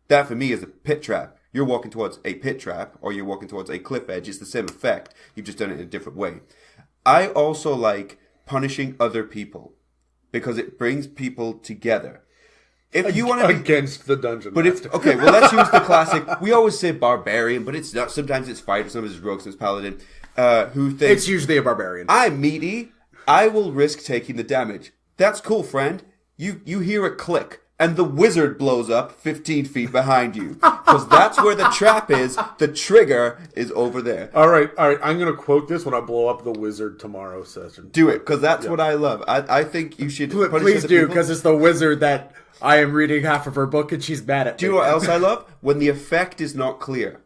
that for me is a pit trap. You're walking towards a pit trap, or you're walking towards a cliff edge. It's the same effect. You've just done it in a different way. I also like punishing other people because it brings people together. If you want to against the dungeon, but if okay, well, let's use the classic. We always say barbarian, but it's not. Sometimes it's fighter, sometimes it's rogue, sometimes paladin. Who thinks It's usually a barbarian. I'm meaty? I will risk taking the damage. That's cool, friend. You hear a click, and the wizard blows up 15 feet behind you because that's where the trap is. The trigger is over there. All right. I'm going to quote this when I blow up the wizard tomorrow session. Do it because that's what I love. I think you should. Please do, because it's the wizard that I am reading half of her book and she's mad at Do you know what else I love? When the effect is not clear.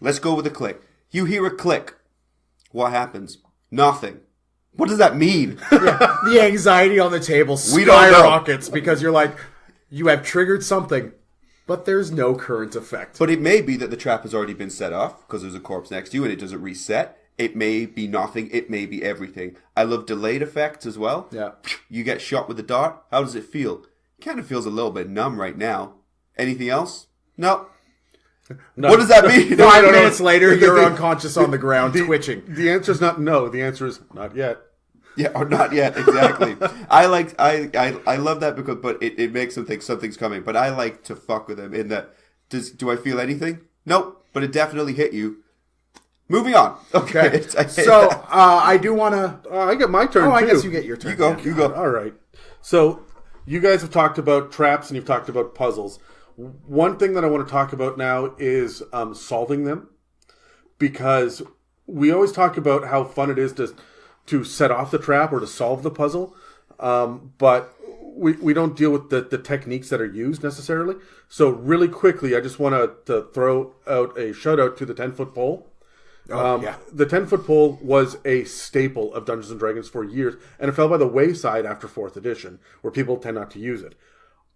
Let's go with a click. You hear a click. What happens? Nothing. What does that mean? The anxiety on the table We don't know. skyrockets because you're like, you have triggered something, but there's no current effect. But it may be that the trap has already been set off because there's a corpse next to you and it doesn't reset. It may be nothing. It may be everything. I love delayed effects as well. Yeah. You get shot with a dart. How does it feel? It kind of feels a little bit numb right now. Anything else? No. What does that mean? 5 minutes later, you're unconscious on the ground, twitching. The answer is not no. The answer is not yet. Yeah, or not yet, exactly. I love that because, but it makes them think something's coming. But I like to fuck with them in that. Do I feel anything? Nope, but it definitely hit you. Moving on. Okay. So I do want to. I get my turn. Oh, I too. guess you get your turn. You go. Yeah. You go. All right. So you guys have talked about traps and you've talked about puzzles. One thing that I want to talk about now is solving them, because we always talk about how fun it is to set off the trap or to solve the puzzle, but we don't deal with the techniques that are used necessarily. So really quickly, I just want to throw out a shout out to the 10-foot pole. The 10-foot pole was a staple of Dungeons & Dragons for years, and it fell by the wayside after 4th edition, where people tend not to use it.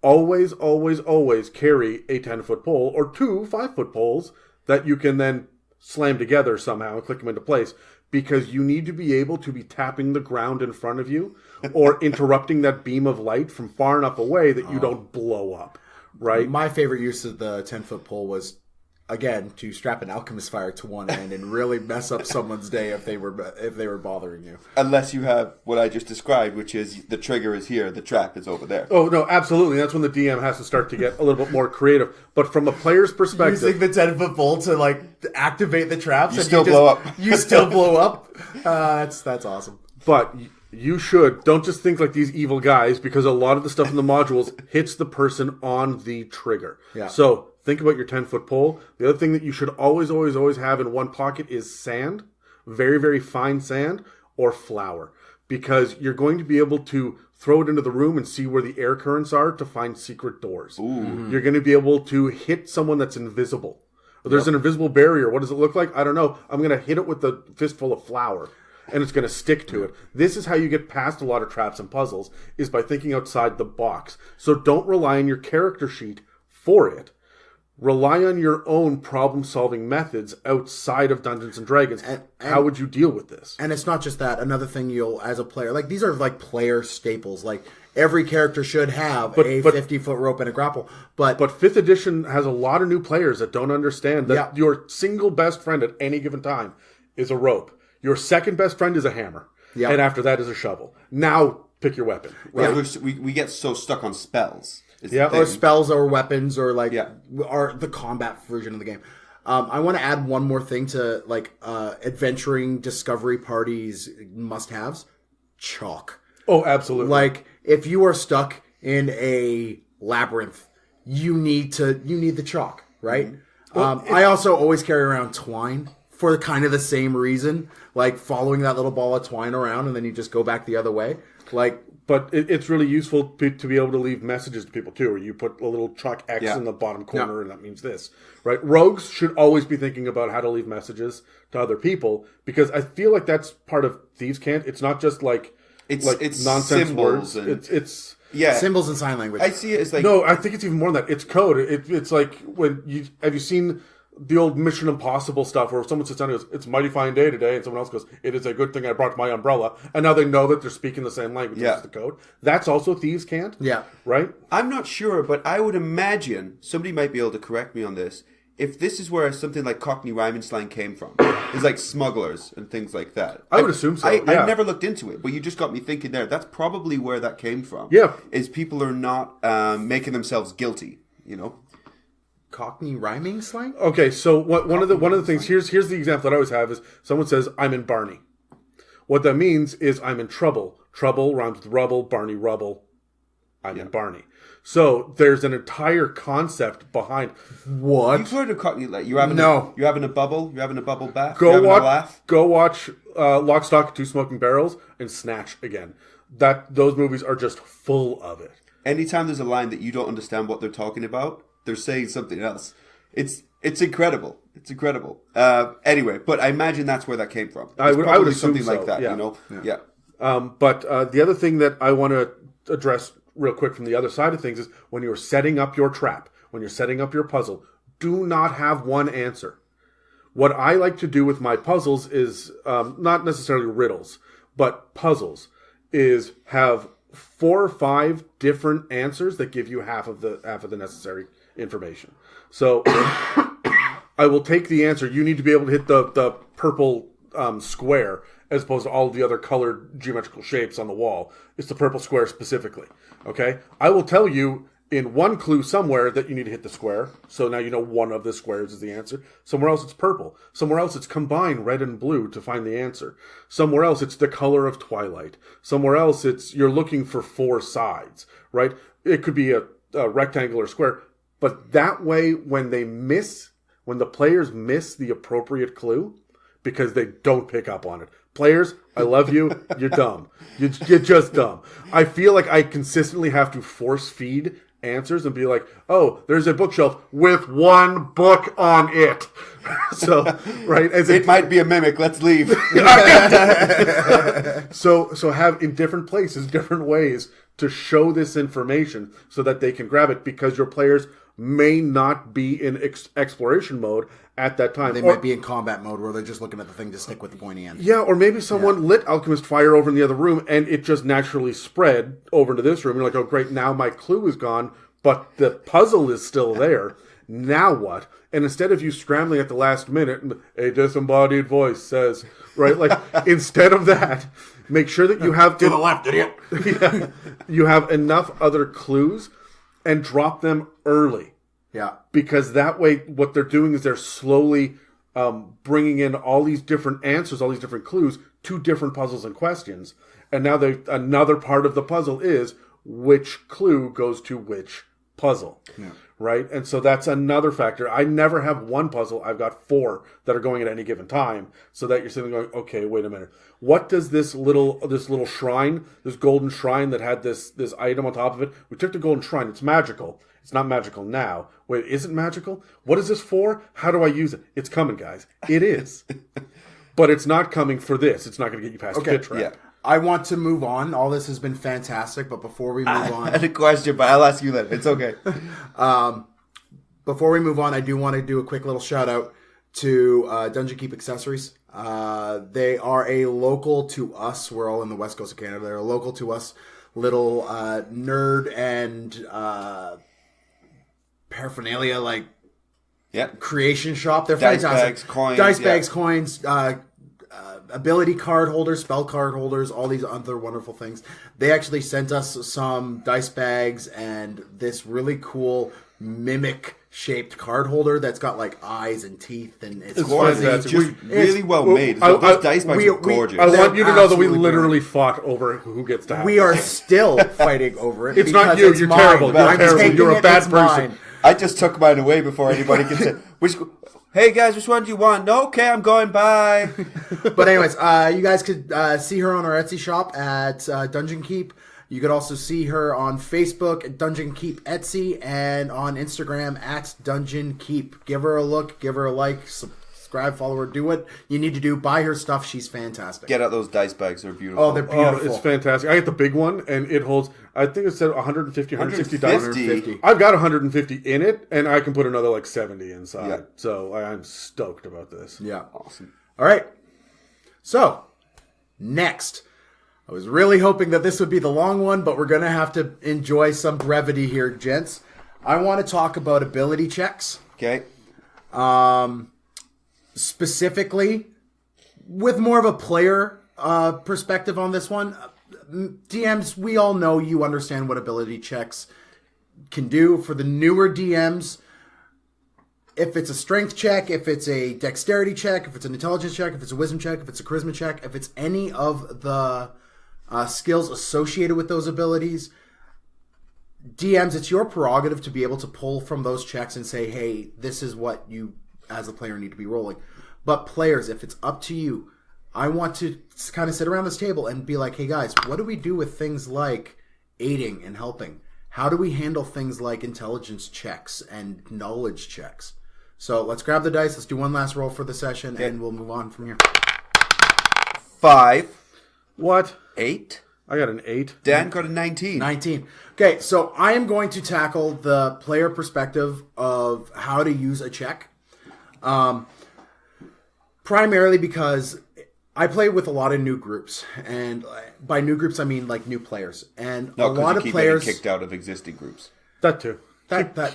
Always, always, always carry a 10-foot pole or 2 5-foot poles that you can then slam together somehow and click them into place, because you need to be able to be tapping the ground in front of you or interrupting that beam of light from far enough away that you don't blow up, right? My favorite use of the 10-foot pole was, again, to strap an alchemist fire to one end and really mess up someone's day if they were bothering you. Unless you have what I just described, which is the trigger is here, the trap is over there. Oh, no, absolutely. That's when the DM has to start to get a little bit more creative. But from a player's perspective... Using the 10-foot pole to, activate the traps. You still blow up. You still blow up. That's awesome. But you should. Don't just think like these evil guys, because a lot of the stuff in the modules hits the person on the trigger. Yeah. So think about your 10-foot pole. The other thing that you should always, always, always have in one pocket is sand. Very, very fine sand or flour. Because you're going to be able to throw it into the room and see where the air currents are to find secret doors. Ooh. You're going to be able to hit someone that's invisible. There's an invisible barrier. What does it look like? I don't know. I'm going to hit it with a fistful of flour, and it's going to stick to it. This is how you get past a lot of traps and puzzles, is by thinking outside the box. So don't rely on your character sheet for it. Rely on your own problem-solving methods outside of Dungeons & Dragons. And how would you deal with this? And it's not just that. Another thing you'll, as a player, these are player staples. Every character should have a 50-foot rope and a grapple. But 5th edition has a lot of new players that don't understand that your single best friend at any given time is a rope. Your second best friend is a hammer. Yeah. And after that is a shovel. Now pick your weapon. Right? Yeah, we get so stuck on spells. Or spells or weapons or or the combat version of the game. I want to add one more thing to adventuring discovery parties must-haves. Chalk. Oh, absolutely. If you are stuck in a labyrinth, you need the chalk, right? Mm-hmm. I also always carry around twine for kind of the same reason, following that little ball of twine around, and then you just go back the other way. But it's really useful to be able to leave messages to people, too, where you put a little chalk X in the bottom corner, and that means this, right? Rogues should always be thinking about how to leave messages to other people, because I feel like that's part of Thieves' Cant. It's not just it's nonsense words. It's symbols and sign language. I see it as No, I think it's even more than that. It's code. It's like have you seen the old Mission Impossible stuff where someone sits down and goes, "It's a mighty fine day today," and someone else goes, "It is a good thing I brought my umbrella," and now they know that they're speaking the same language, which is the code. That's also thieves' cant. Yeah. Right? I'm not sure, but I would imagine, somebody might be able to correct me on this, if this is where something like Cockney rhyming slang came from. It's like smugglers and things like that. I would assume so, I've yeah. never looked into it, but you just got me thinking there. That's probably where that came from. Yeah. Is people are not making themselves guilty, you know? Cockney rhyming slang? Okay, so one of the things, here's the example that I always have is someone says, "I'm in Barney." What that means is I'm in trouble. Trouble rhymes with rubble, Barney rubble. I'm in Barney. So there's an entire concept behind what. You've heard of Cockney, like you're having a bubble bath. Go watch Lock, Stock, Two Smoking Barrels and Snatch again. Those movies are just full of it. Anytime there's a line that you don't understand what they're talking about, they're saying something else. It's incredible. It's incredible. Anyway, but I imagine that's where that came from. I would assume something so, like that. yeah. You know, yeah. But the other thing that I want to address real quick from the other side of things is when you're setting up your trap, when you're setting up your puzzle, do not have one answer. What I like to do with my puzzles is not necessarily riddles, but puzzles, is have 4 or 5 different answers that give you half of the necessary information. So I will take the answer. You need to be able to hit the purple square as opposed to all of the other colored geometrical shapes on the wall. It's the purple square specifically. Okay? I will tell you in one clue somewhere that you need to hit the square. So now you know one of the squares is the answer. Somewhere else it's purple. Somewhere else it's combine red and blue to find the answer. Somewhere else it's the color of twilight. Somewhere else it's you're looking for 4 sides, right? It could be a rectangle or square. But that way when the players miss the appropriate clue because they don't pick up on it. Players, I love you. You're dumb. You're just dumb. I feel like I consistently have to force feed answers and be like, "Oh, there's a bookshelf with 1 book on it." So, right, It might be a mimic. Let's leave. So have in different places, different ways to show this information so that they can grab it because your players may not be in exploration mode at that time. They might be in combat mode where they're just looking at the thing to stick with the pointy end. Yeah, or maybe someone lit alchemist fire over in the other room and it just naturally spread over into this room. You're like, "Oh, great, now my clue is gone, but the puzzle is still there. Now what?" And instead of you scrambling at the last minute, a disembodied voice says, right, like, instead of that, make sure that you have... To the left, idiot! Yeah, you have enough other clues and drop them early. Yeah. Because that way, what they're doing is they're slowly bringing in all these different answers, all these different clues to different puzzles and questions. And now another part of the puzzle is which clue goes to which puzzle. Yeah. Right? And so that's another factor. I never have one puzzle. I've got 4 that are going at any given time. So that you're sitting going, okay, wait a minute. What does this little shrine, this golden shrine that had this item on top of it? We took the golden shrine. It's magical. It's not magical now. Wait, is it magical? What is this for? How do I use it? It's coming, guys. It is. But it's not coming for this. It's not going to get you past pit trap. Yeah. I want to move on. All this has been fantastic, but before we move on... I had a question, but I'll ask you later. It's okay. Before we move on, I do want to do a quick little shout-out to Dungeon Keep Accessories. They are a local to us. We're all in the west coast of Canada. They're a local to us little nerd and paraphernalia, like creation shop. They're Dice fantastic. bags, coins. Dice bags, coins, ability card holders, spell card holders, all these other wonderful things. They actually sent us some dice bags and this really cool mimic shaped card holder that's got like eyes and teeth and it's gorgeous. fuzzy. Just really well made. Those dice bags are gorgeous. I want you to know that we absolutely literally fought over who gets to have We it. are still fighting over it. It's not because you. it's You're mine. terrible. You're I'm terrible. taking You're a it, bad it's person. mine. I just took mine away before anybody can say, hey guys, which one do you want? No, okay, I'm going, bye. But anyways, you guys could see her on our Etsy shop at Dungeon Keep. You could also see her on Facebook at Dungeon Keep Etsy and on Instagram at Dungeon Keep. Give her a look, give her a like, subscribe, follow her, do what you need to do. Buy her stuff. She's fantastic. Get out those dice bags. They're beautiful. Oh, they're beautiful. Oh, it's fantastic. I get the big one, and it holds, I think it said 150, 160 dice. 150. I've got 150 in it, and I can put another like 70 inside. Yeah. So I'm stoked about this. Yeah. Awesome. All right. So, next. I was really hoping that this would be the long one, but we're going to have to enjoy some brevity here, gents. I want to talk about ability checks. Okay. Specifically, with more of a player perspective on this one. DMs, we all know you understand what ability checks can do. For the newer DMs, if it's a strength check, if it's a dexterity check, if it's an intelligence check, if it's a wisdom check, if it's a charisma check, if it's any of the skills associated with those abilities, DMs, it's your prerogative to be able to pull from those checks and say, hey, this is what you as a player need to be rolling. But players, if it's up to you, I want to kind of sit around this table and be like, hey guys, what do we do with things like aiding and helping? How do we handle things like intelligence checks and knowledge checks? So let's grab the dice. Let's do one last roll for the session, and we'll move on from here. 5. What? 8. I got an 8. Dan got a 19. 19. Okay, so I am going to tackle the player perspective of how to use a check. Primarily because I play with a lot of new groups. And by new groups, I mean like new players. And No, a lot of keep players... getting kicked out of existing groups. That too.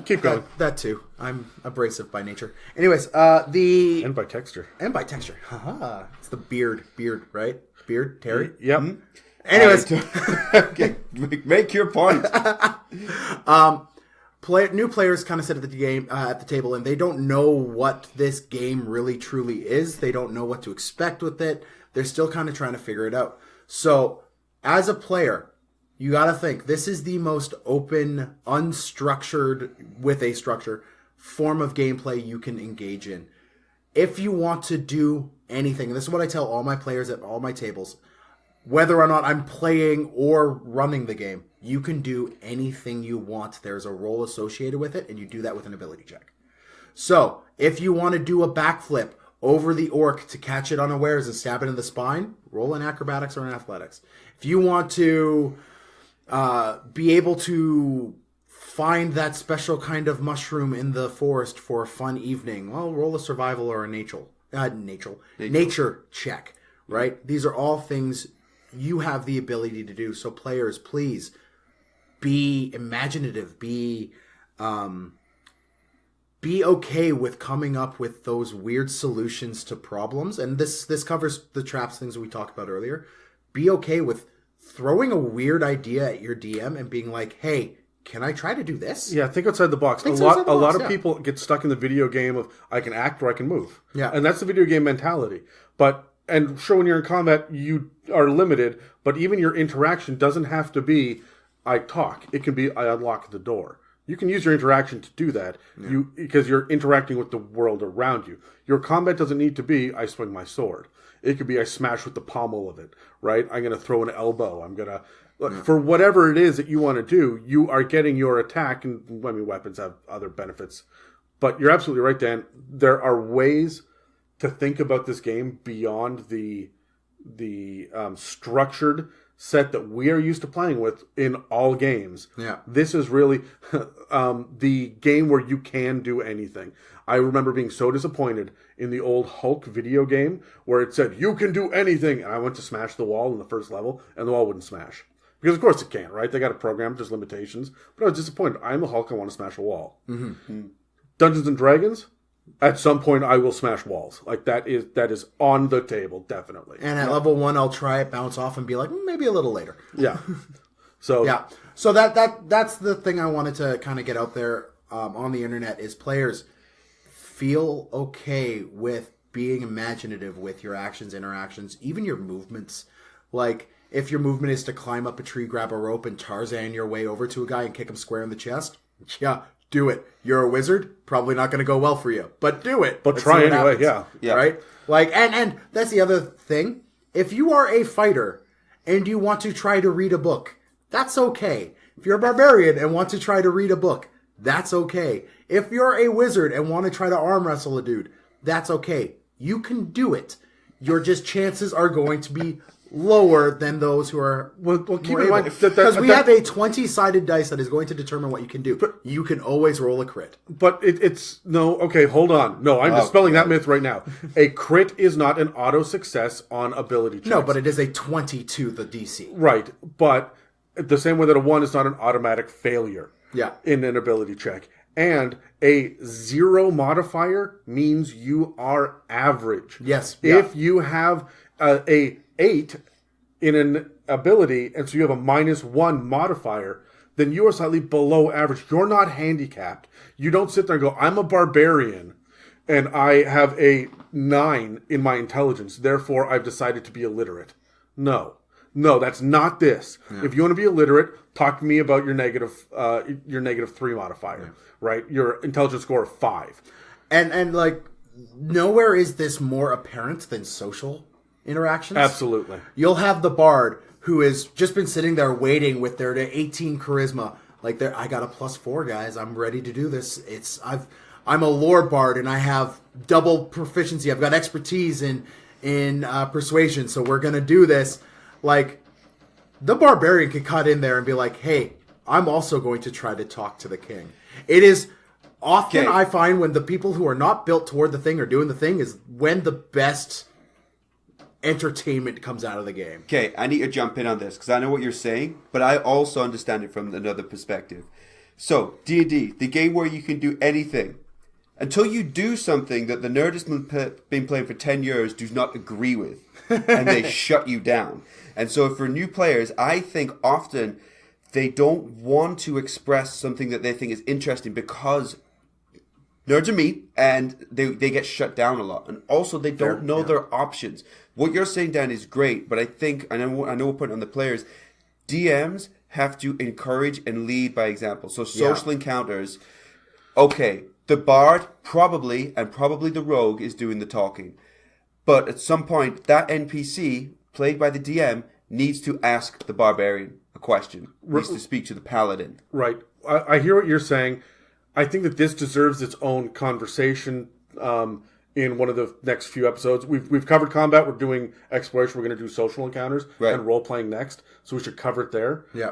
Keep going. That too. I'm abrasive by nature. Anyways, the... And by texture. And by texture. Haha. It's the beard, right? Beard, Terry? Yep. Mm-hmm. Anyways. Okay, make your point. New players kind of sit at the table, and they don't know what this game really truly is. They don't know what to expect with it. They're still kind of trying to figure it out. So, as a player, you got to think this is the most open, unstructured, with a structure, form of gameplay you can engage in. If you want to do anything, and this is what I tell all my players at all my tables, whether or not I'm playing or running the game, you can do anything you want. There's a role associated with it, and you do that with an ability check. So, if you want to do a backflip over the orc to catch it unawares and stab it in the spine, roll an acrobatics or an athletics. If you want to be able to find that special kind of mushroom in the forest for a fun evening, well, roll a survival or a nature check, right? These are all things you have the ability to do. So players, please be imaginative, be okay with coming up with those weird solutions to problems. And this covers the traps things we talked about earlier. Be okay with throwing a weird idea at your DM and being like, hey, can I try to do this? Yeah, think outside the box. A lot of people get stuck in the video game of I can act or I can move. Yeah. And that's the video game mentality. And sure, when you're in combat, you are limited, but even your interaction doesn't have to be I talk. It can be I unlock the door. You can use your interaction to do that because you're interacting with the world around you. Your combat doesn't need to be I swing my sword. It could be I smash with the pommel of it, right? I'm going to throw an elbow. I'm going to... For whatever it is that you want to do, you are getting your attack, and I mean, weapons have other benefits. But you're absolutely right, Dan. There are ways to think about this game beyond the structured set that we are used to playing with in all games. Yeah. This is really the game where you can do anything. I remember being so disappointed in the old Hulk video game where it said, you can do anything. And I went to smash the wall in the first level, and the wall wouldn't smash. Because of course it can't, right? They got a program, there's limitations. But I was disappointed. I'm the Hulk, I want to smash a wall. Mm-hmm. Dungeons and Dragons, at some point I will smash walls. Like that is on the table, definitely. And at level 1, I'll try it, bounce off, and be like, maybe a little later. Yeah. So yeah. So that's the thing I wanted to kind of get out there on the internet is players feel okay with being imaginative with your actions, interactions, even your movements. Like, if your movement is to climb up a tree, grab a rope, and Tarzan your way over to a guy and kick him square in the chest, yeah, do it. You're a wizard, probably not going to go well for you, but do it. But try anyway, yeah. Right? Like, and that's the other thing. If you are a fighter and you want to try to read a book, that's okay. If you're a barbarian and want to try to read a book, that's okay. If you're a wizard and want to try to arm wrestle a dude, that's okay. You can do it. Your just chances are going to be lower than those who are keep in mind because we have a 20-sided dice that is going to determine what you can do. But you can always roll a crit. But it's no. Okay, hold on. No, I'm dispelling that myth right now. A crit is not an auto success on ability checks. No, but it is a 20 to the DC. Right, but the same way that a 1 is not an automatic failure. Yeah. In an ability check. And a 0 modifier means you are average. Yes. If you have a 8 in an ability, and so you have a -1 modifier, then you are slightly below average. You're not handicapped. You don't sit there and go, I'm a barbarian, and I have a 9 in my intelligence, therefore I've decided to be illiterate. No, that's not this. Yeah. If you want to be illiterate, talk to me about your -3 modifier, right? Your intelligence score of 5. And like, nowhere is this more apparent than social interactions. Absolutely. You'll have the bard who has just been sitting there waiting with their 18 charisma. Like, I got a +4, guys. I'm ready to do this. I'm a lore bard, and I have double proficiency. I've got expertise in persuasion, so we're going to do this. Like, the barbarian could cut in there and be like, hey, I'm also going to try to talk to the king. It is often, I find, when the people who are not built toward the thing are doing the thing is when the best entertainment comes out of the game. Okay, I need to jump in on this because I know what you're saying, but I also understand it from another perspective. So, D&D, the game where you can do anything. Until you do something that the nerd has been playing for 10 years does not agree with, and they shut you down. And so for new players, I think often they don't want to express something that they think is interesting because nerds are mean, and they get shut down a lot. And also, they don't know their options. What you're saying, Dan, is great, but I think, and I know we're putting on the players, DMs have to encourage and lead by example. So social encounters, okay, the bard probably the rogue is doing the talking. But at some point, that NPC, played by the DM, needs to ask the barbarian a question. Needs to speak to the paladin. Right. I hear what you're saying. I think that this deserves its own conversation in one of the next few episodes. We've covered combat. We're doing exploration. We're going to do social encounters and role-playing next. So we should cover it there. Yeah.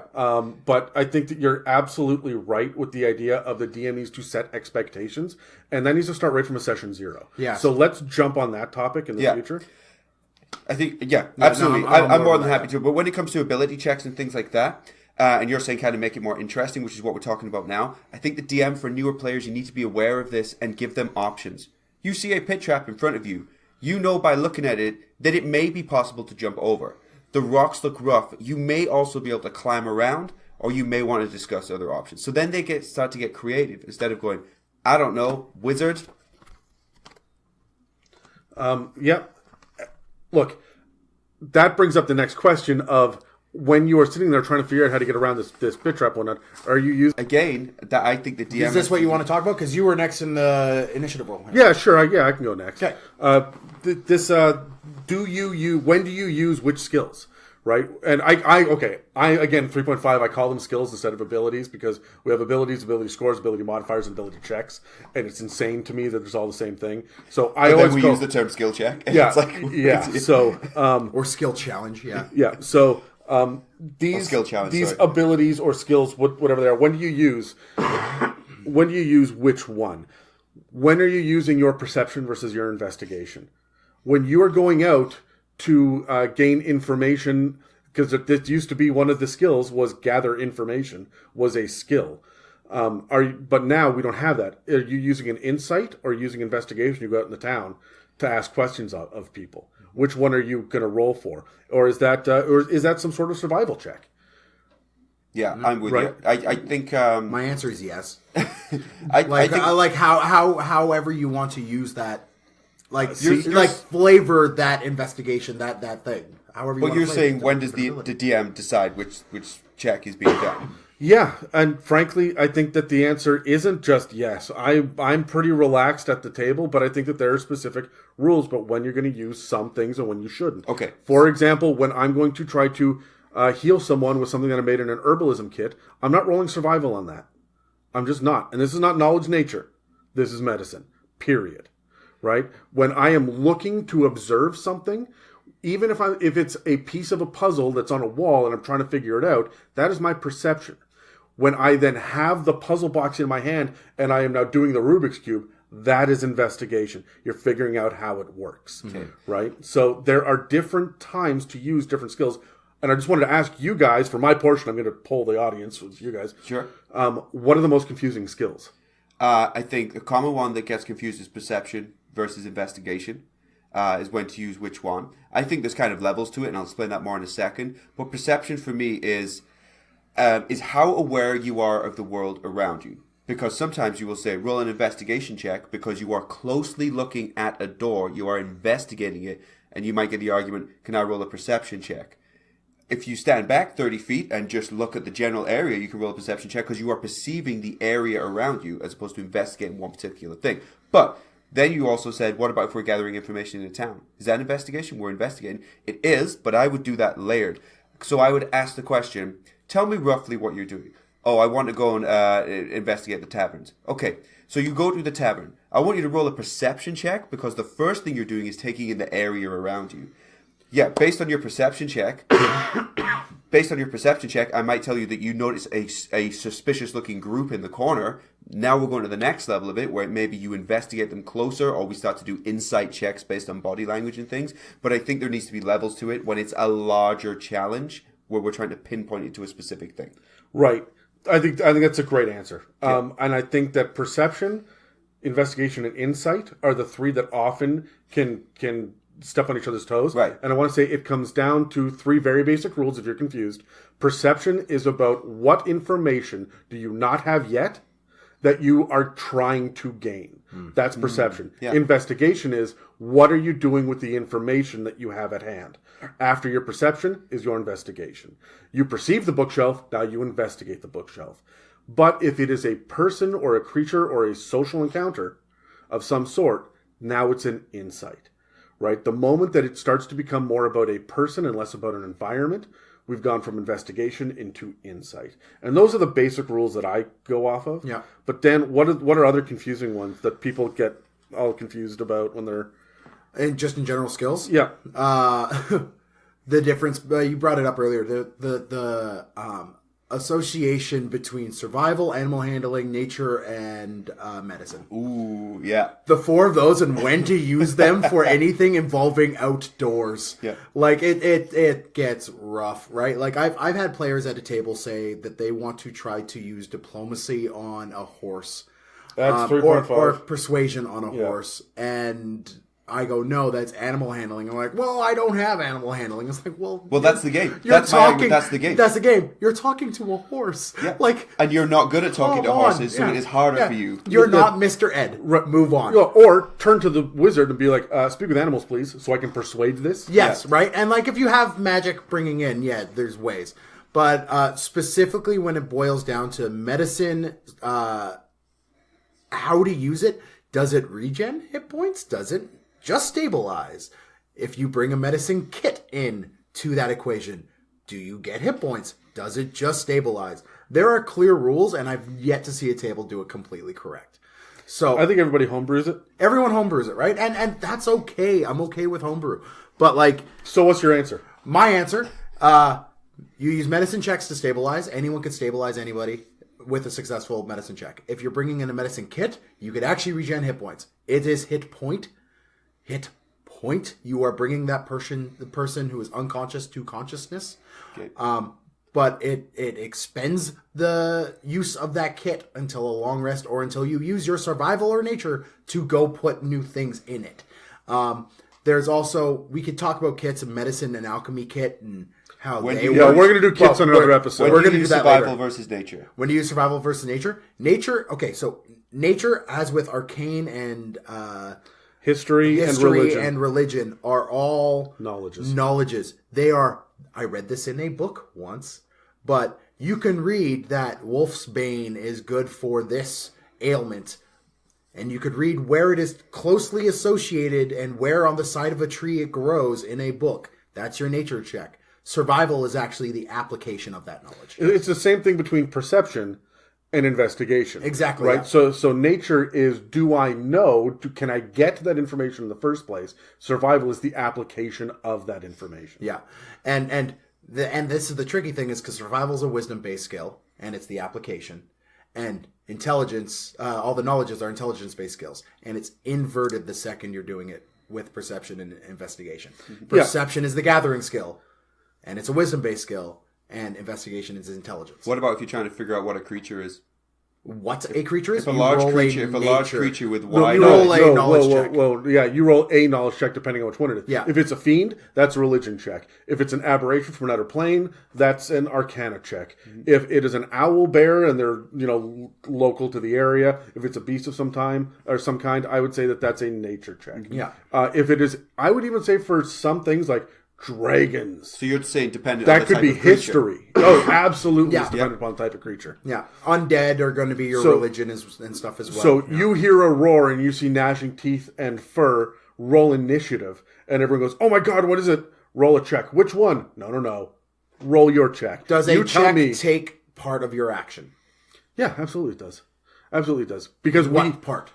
But I think that you're absolutely right with the idea of the DM needs to set expectations. And that needs to start right from a session 0. Yeah. So let's jump on that topic in the future. I think, absolutely. I'm more than happy to. But when it comes to ability checks and things like that, and you're saying kind of make it more interesting, which is what we're talking about now, I think the DM, for newer players, you need to be aware of this and give them options. You see a pit trap in front of you. You know by looking at it that it may be possible to jump over. The rocks look rough. You may also be able to climb around, or you may want to discuss other options. So then they start to get creative instead of going, I don't know, wizard. Look, that brings up the next question of when you are sitting there trying to figure out how to get around this pit trap one, are you using... Again, that I think the DM... Is this what you want to talk about? Because you were next in the initiative roll. Yeah, sure. I can go next. Okay. When do you use which skills? Right? And I again, 3.5, I call them skills instead of abilities because we have abilities, ability scores, ability modifiers, and ability checks. And it's insane to me that it's all the same thing. So I always use the term skill check. Yeah. It's like, So, or skill challenge. Yeah. Yeah. So, these abilities or skills, whatever they are, when do you use which one? When are you using your perception versus your investigation? When you are going out to gain information, because this used to be one of the skills was gather information was a skill. But now we don't have that. Are you using an insight or using investigation? You go out in the town to ask questions of people. Which one are you going to roll for, or is that some sort of survival check? Yeah, I'm with you. I think my answer is yes. I think however you want to use that, flavor that investigation, that thing. However, you but you're saying when does the DM decide which check is being done? Yeah, and frankly, I think that the answer isn't just yes. I'm pretty relaxed at the table, but I think that there are specific rules about when you're going to use some things and when you shouldn't. Okay. For example, when I'm going to try to heal someone with something that I made in an herbalism kit, I'm not rolling survival on that. I'm just not. And this is not knowledge nature. This is medicine. Period. right? When I am looking to observe something, even if it's a piece of a puzzle that's on a wall and I'm trying to figure it out, that is my perception. When I then have the puzzle box in my hand and I am now doing the Rubik's Cube, that is investigation. You're figuring out how it works, right? So there are different times to use different skills. And I just wanted to ask you guys, for my portion, I'm going to poll the audience with you guys. Sure. What are the most confusing skills? I think a common one that gets confused is perception versus investigation. Is when to use which one. I think there's kind of levels to it, and I'll explain that more in a second. But perception for me is how aware you are of the world around you. Because sometimes you will say, roll an investigation check because you are closely looking at a door, you are investigating it, and you might get the argument, can I roll a perception check? If you stand back 30 feet and just look at the general area, you can roll a perception check because you are perceiving the area around you as opposed to investigating one particular thing. But then you also said, what about if we're gathering information in a town? Is that an investigation? We're investigating. It is, but I would do that layered. So I would ask the question, tell me roughly what you're doing. Oh, I want to go and investigate the taverns. Okay, so you go to the tavern. I want you to roll a perception check because the first thing you're doing is taking in the area around you. Yeah, based on your perception check, I might tell you that you notice a suspicious-looking group in the corner. Now we're going to the next level of it, where maybe you investigate them closer, or we start to do insight checks based on body language and things. But I think there needs to be levels to it when it's a larger challenge, where we're trying to pinpoint it to a specific thing. Right. I think that's a great answer. Yeah. And I think that perception, investigation, and insight are the three that often can step on each other's toes. Right. And I want to say it comes down to three very basic rules if you're confused. Perception is about what information do you not have yet that you are trying to gain. That's perception. Yeah. Investigation is what are you doing with the information that you have at hand. After your perception is your investigation. You perceive the bookshelf, now you investigate the bookshelf. But if it is a person or a creature or a social encounter of some sort, now it's an insight. Right? The moment that it starts to become more about a person and less about an environment, we've gone from investigation into insight. And those are the basic rules that I go off of. Yeah. But then what are other confusing ones that people get all confused about when they're... And just in general skills? Yeah. The difference, you brought it up earlier, the association between survival, animal handling, nature, and medicine. Ooh, yeah. The four of those and when to use them for anything involving outdoors. Yeah. Like it gets rough, right? Like I've had players at a table say that they want to try to use diplomacy on a horse. That's 3.5. Or persuasion on a horse. And I go, no, that's animal handling. I'm like, well, I don't have animal handling. It's like, well, that's the game. That's the game. That's the game. You're talking to a horse. Yeah. Like, and you're not good at talking to horses, so it is harder for you. You're not Mr. Ed. Move on. Or turn to the wizard and be like, speak with animals, please, so I can persuade this. Yes, right? And like if you have magic bringing in, there's ways. But specifically when it boils down to medicine, how to use it, does it regen hit points? Does it just stabilize? If you bring a medicine kit in to that equation, do you get hit points? Does it just stabilize? There are clear rules, and I've yet to see a table do it completely correct. So I think everybody homebrews it. Everyone homebrews it, right? And that's okay. I'm okay with homebrew. But like... So what's your answer? My answer, you use medicine checks to stabilize. Anyone can stabilize anybody with a successful medicine check. If you're bringing in a medicine kit, you could actually regen hit points. It is hit point. You are bringing that the person who is unconscious to consciousness. Okay. But it expends the use of that kit until a long rest or until you use your survival or nature to go put new things in it. There's also, we could talk about kits and medicine and alchemy kit and how they work. Yeah, we're going to do kits on another episode. We're going to do survival versus nature. When do you use survival versus nature? Nature, so nature, as with arcane and... History and religion are all knowledges. They are, I read this in a book once, but you can read that wolf's bane is good for this ailment. And you could read where it is closely associated and where on the side of a tree it grows in a book. That's your nature check. Survival is actually the application of that knowledge. It's the same thing between perception and investigation. Exactly. Right. Yeah. So nature is, do I know? Can I get that information in the first place? Survival is the application of that information. Yeah, and this is the tricky thing is because survival is a wisdom-based skill, and it's the application, and intelligence, all the knowledges are intelligence-based skills, and it's inverted the second you're doing it with perception and investigation. Perception is the gathering skill, and it's a wisdom-based skill, and investigation is intelligence. What about if you're trying to figure out what a creature is? What a creature is? If a large creature with wide knowledge check. Well, yeah, you roll a knowledge check depending on which one it is. Yeah. If it's a fiend, that's a religion check. If it's an aberration from another plane, that's an arcana check. If it is an owl bear and they're local to the area, if it's a beast of some kind, I would say that that's a nature check. Yeah. If it is, I would even say for some things like dragons. So you're saying dependent That on the could type be of creature. history. Oh, absolutely. Yeah. It's dependent upon the type of creature. Yeah, undead are going to be your religion and stuff as well. So you hear a roar and you see gnashing teeth and fur. Roll initiative, and everyone goes, "Oh my god, what is it?" Roll a check. Which one? No. Roll your check. Does you a tell check me. take part of your action? Yeah, absolutely it does. Absolutely it does. Because What part?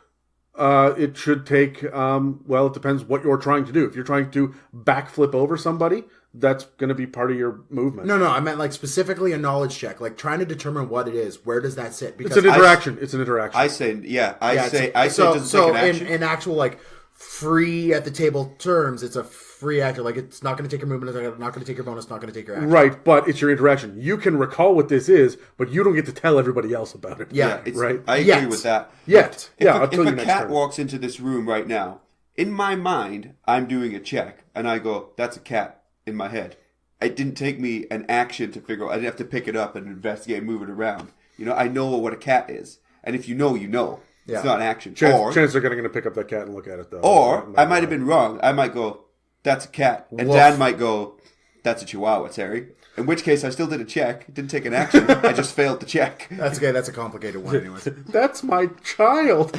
it should take. Well, it depends what you're trying to do. If you're trying to backflip over somebody, that's going to be part of your movement. No, I meant like specifically a knowledge check, like trying to determine what it is. Where does that sit? It's an interaction. It's an interaction. I say it so doesn't take an action. in actual like free at the table terms, it's a free action. Like it's not going to take your movement, it's not going to take your bonus, not going to take your action. Right, but it's your interaction. You can recall what this is, but you don't get to tell everybody else about it. Yeah. Right. I agree with that. Yet. If Yeah, a, I'll tell if you a next cat turn. walks into this room right now, in my mind, I'm doing a check, and I go, "That's a cat." In my head, it didn't take me an action to figure out. I didn't have to pick it up and investigate and move it around. I know what a cat is, and if you know, you know. Yeah. It's not an action. Chance they're going to pick up that cat and look at it, though. Or I might have been wrong. I might go, "That's a cat," and Woof. Dan might go, "That's a Chihuahua, Terry." In which case, I still did a check. It didn't take an action. I just failed the check. That's okay. That's a complicated one, anyways. That's my child.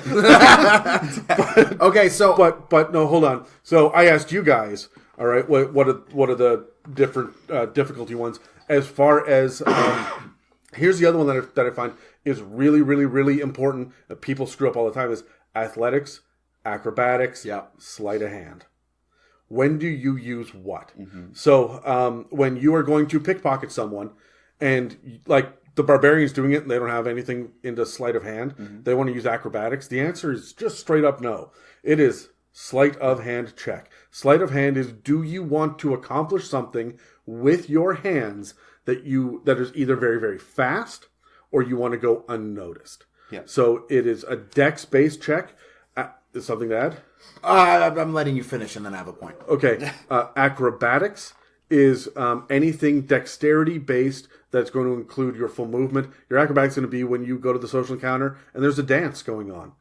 Okay, so But no, hold on. So I asked you guys, all right, what are the different difficulty ones? As far as here's the other one that I find is really, really, really important that people screw up all the time is athletics, acrobatics, sleight of hand. When do you use what? So when you are going to pickpocket someone, and like the barbarian's doing it, and they don't have anything into sleight of hand, they want to use acrobatics. The answer is just straight up no. It is sleight of hand check. Sleight of hand is, do you want to accomplish something with your hands that is either very, very fast or you want to go unnoticed. Yeah. So it is a dex-based check. Is something to add? I'm letting you finish, and then I have a point. Okay. Acrobatics is anything dexterity-based that's going to include your full movement. Your acrobatics is going to be when you go to the social encounter and there's a dance going on,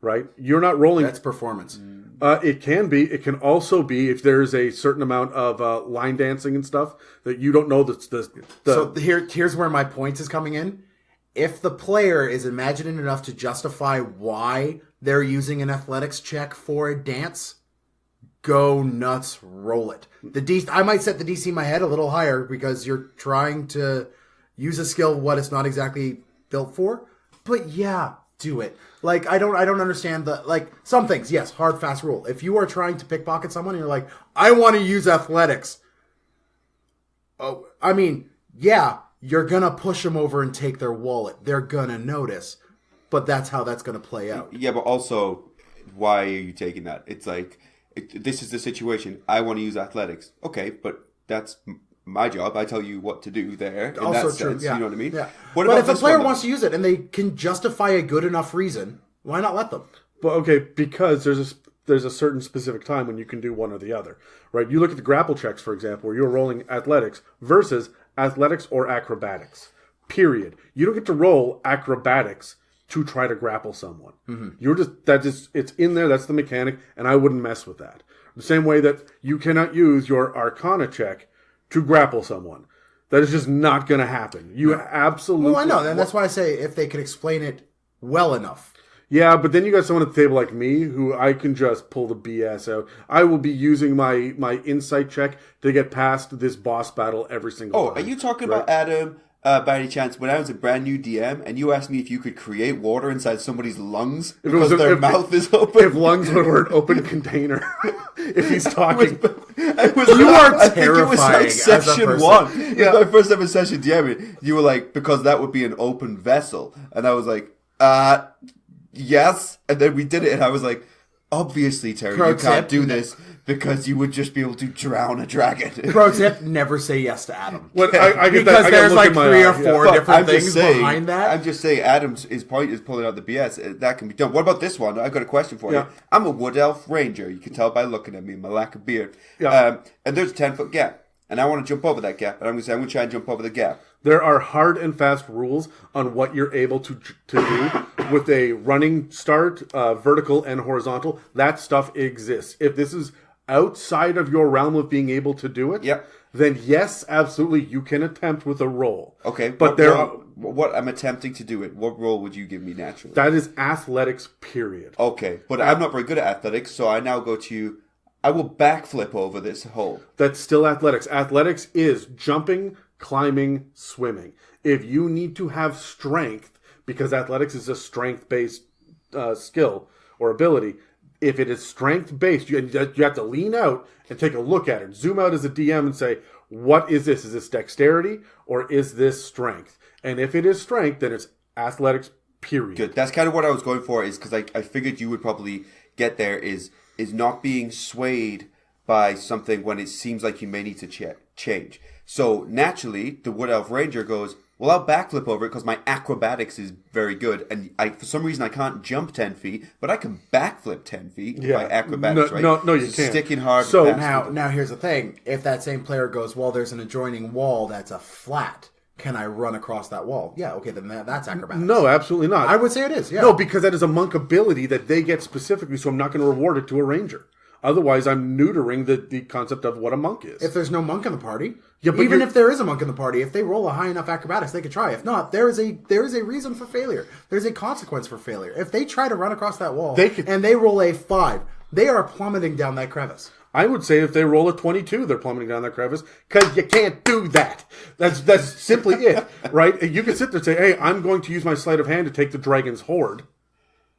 right? You're not rolling. That's performance. It can be. It can also be if there's a certain amount of line dancing and stuff that you don't know that's So here's where my point is coming in. If the player is imaginative enough to justify why they're using an athletics check for a dance, go nuts, roll it. I might set the DC in my head a little higher because you're trying to use a skill what it's not exactly built for. But yeah, do it. Like I don't understand some things. Yes, hard fast rule. If you are trying to pickpocket someone and you're like, I want to use athletics. Oh, I mean, yeah. You're going to push them over and take their wallet. They're going to notice. But that's how that's going to play out. Yeah, but also, why are you taking that? It's like, this is the situation. I want to use athletics. Okay, but that's my job. I tell you what to do there. In Also that true, sense, yeah. you know what I mean? Yeah. What but about if a this player one, wants to use it and they can justify a good enough reason, why not let them? But okay, because there's a certain specific time when you can do one or the other, right? You look at the grapple checks, for example, where you're rolling athletics versus athletics or acrobatics, period. You don't get to roll acrobatics to try to grapple someone. You're it's in there, that's the mechanic, and I wouldn't mess with that. The same way that you cannot use your arcana check to grapple someone. That is just not going to happen. You absolutely... Well, I know, and that's why I say if they can explain it well enough. Yeah, but then you got someone at the table like me who I can just pull the BS out. I will be using my insight check to get past this boss battle every single time. are you talking about Adam by any chance, when I was a brand new DM and you asked me if you could create water inside somebody's lungs because their mouth is open? If lungs were an open container. If he's talking. You are terrifying as a session person. 1. It was my first ever session DMing. You were like, because that would be an open vessel. And I was like, yes. And then we did it and I was like, obviously, Terry, you can't do this because you would just be able to drown a dragon. Pro tip, never say yes to Adam. I get because that. there's like 3 or 4 different things behind that. I'm just saying, his point is pulling out the BS. That can be done. What about this one? I've got a question for you. I'm a wood elf ranger. You can tell by looking at me, my lack of beard. Yeah. And there's a 10-foot gap. And I want to jump over that gap. And I'm going to try and jump over the gap. There are hard and fast rules on what you're able to do with a running start, vertical and horizontal. That stuff exists. If this is outside of your realm of being able to do it, then yes, absolutely, you can attempt with a roll. Okay, but what I'm attempting to do it, what role would you give me naturally? That is athletics, period. Okay, but I'm not very good at athletics, so I now go to... I will backflip over this hole. That's still athletics. Athletics is jumping, climbing, swimming. If you need to have strength, because athletics is a strength-based skill or ability, if it is strength-based, you have to lean out and take a look at it. Zoom out as a DM and say, what is this? Is this dexterity or is this strength? And if it is strength, then it's athletics, period. Good. That's kind of what I was going for, is because I figured you would probably get there, is not being swayed by something when it seems like you may need to change. So naturally, the Wood Elf Ranger goes, well, I'll backflip over it because my acrobatics is very good. And for some reason, I can't jump 10 feet, but I can backflip 10 feet by acrobatics, right? No, you can't. Sticking hard. So now here's the thing. If that same player goes, well, there's an adjoining wall that's a flat. Can I run across that wall? Yeah, okay, then that's acrobatics. No, absolutely not. I would say it is, yeah. No, because that is a monk ability that they get specifically, so I'm not going to reward it to a ranger. Otherwise, I'm neutering the concept of what a monk is. If there's no monk in the party, but even if there is a monk in the party, if they roll a high enough acrobatics, they could try. If not, there is a reason for failure. There's a consequence for failure. If they try to run across that wall and they roll a 5, they are plummeting down that crevice. I would say if they roll a 22, they're plummeting down that crevice, because you can't do that. That's simply it, right? You can sit there and say, hey, I'm going to use my sleight of hand to take the dragon's hoard.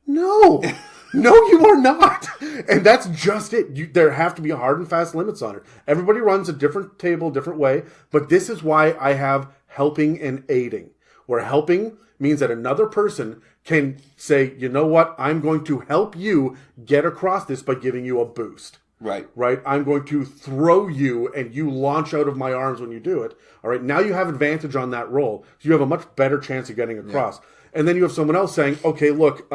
No. No, you are not. And that's just it. There have to be hard and fast limits on it. Everybody runs a different table, different way, but this is why I have helping and aiding, where helping means that another person can say, you know what, I'm going to help you get across this by giving you a boost. Right. I'm going to throw you and you launch out of my arms when you do it. All right. Now you have advantage on that roll. So you have a much better chance of getting across. Yeah. And then you have someone else saying, okay, look,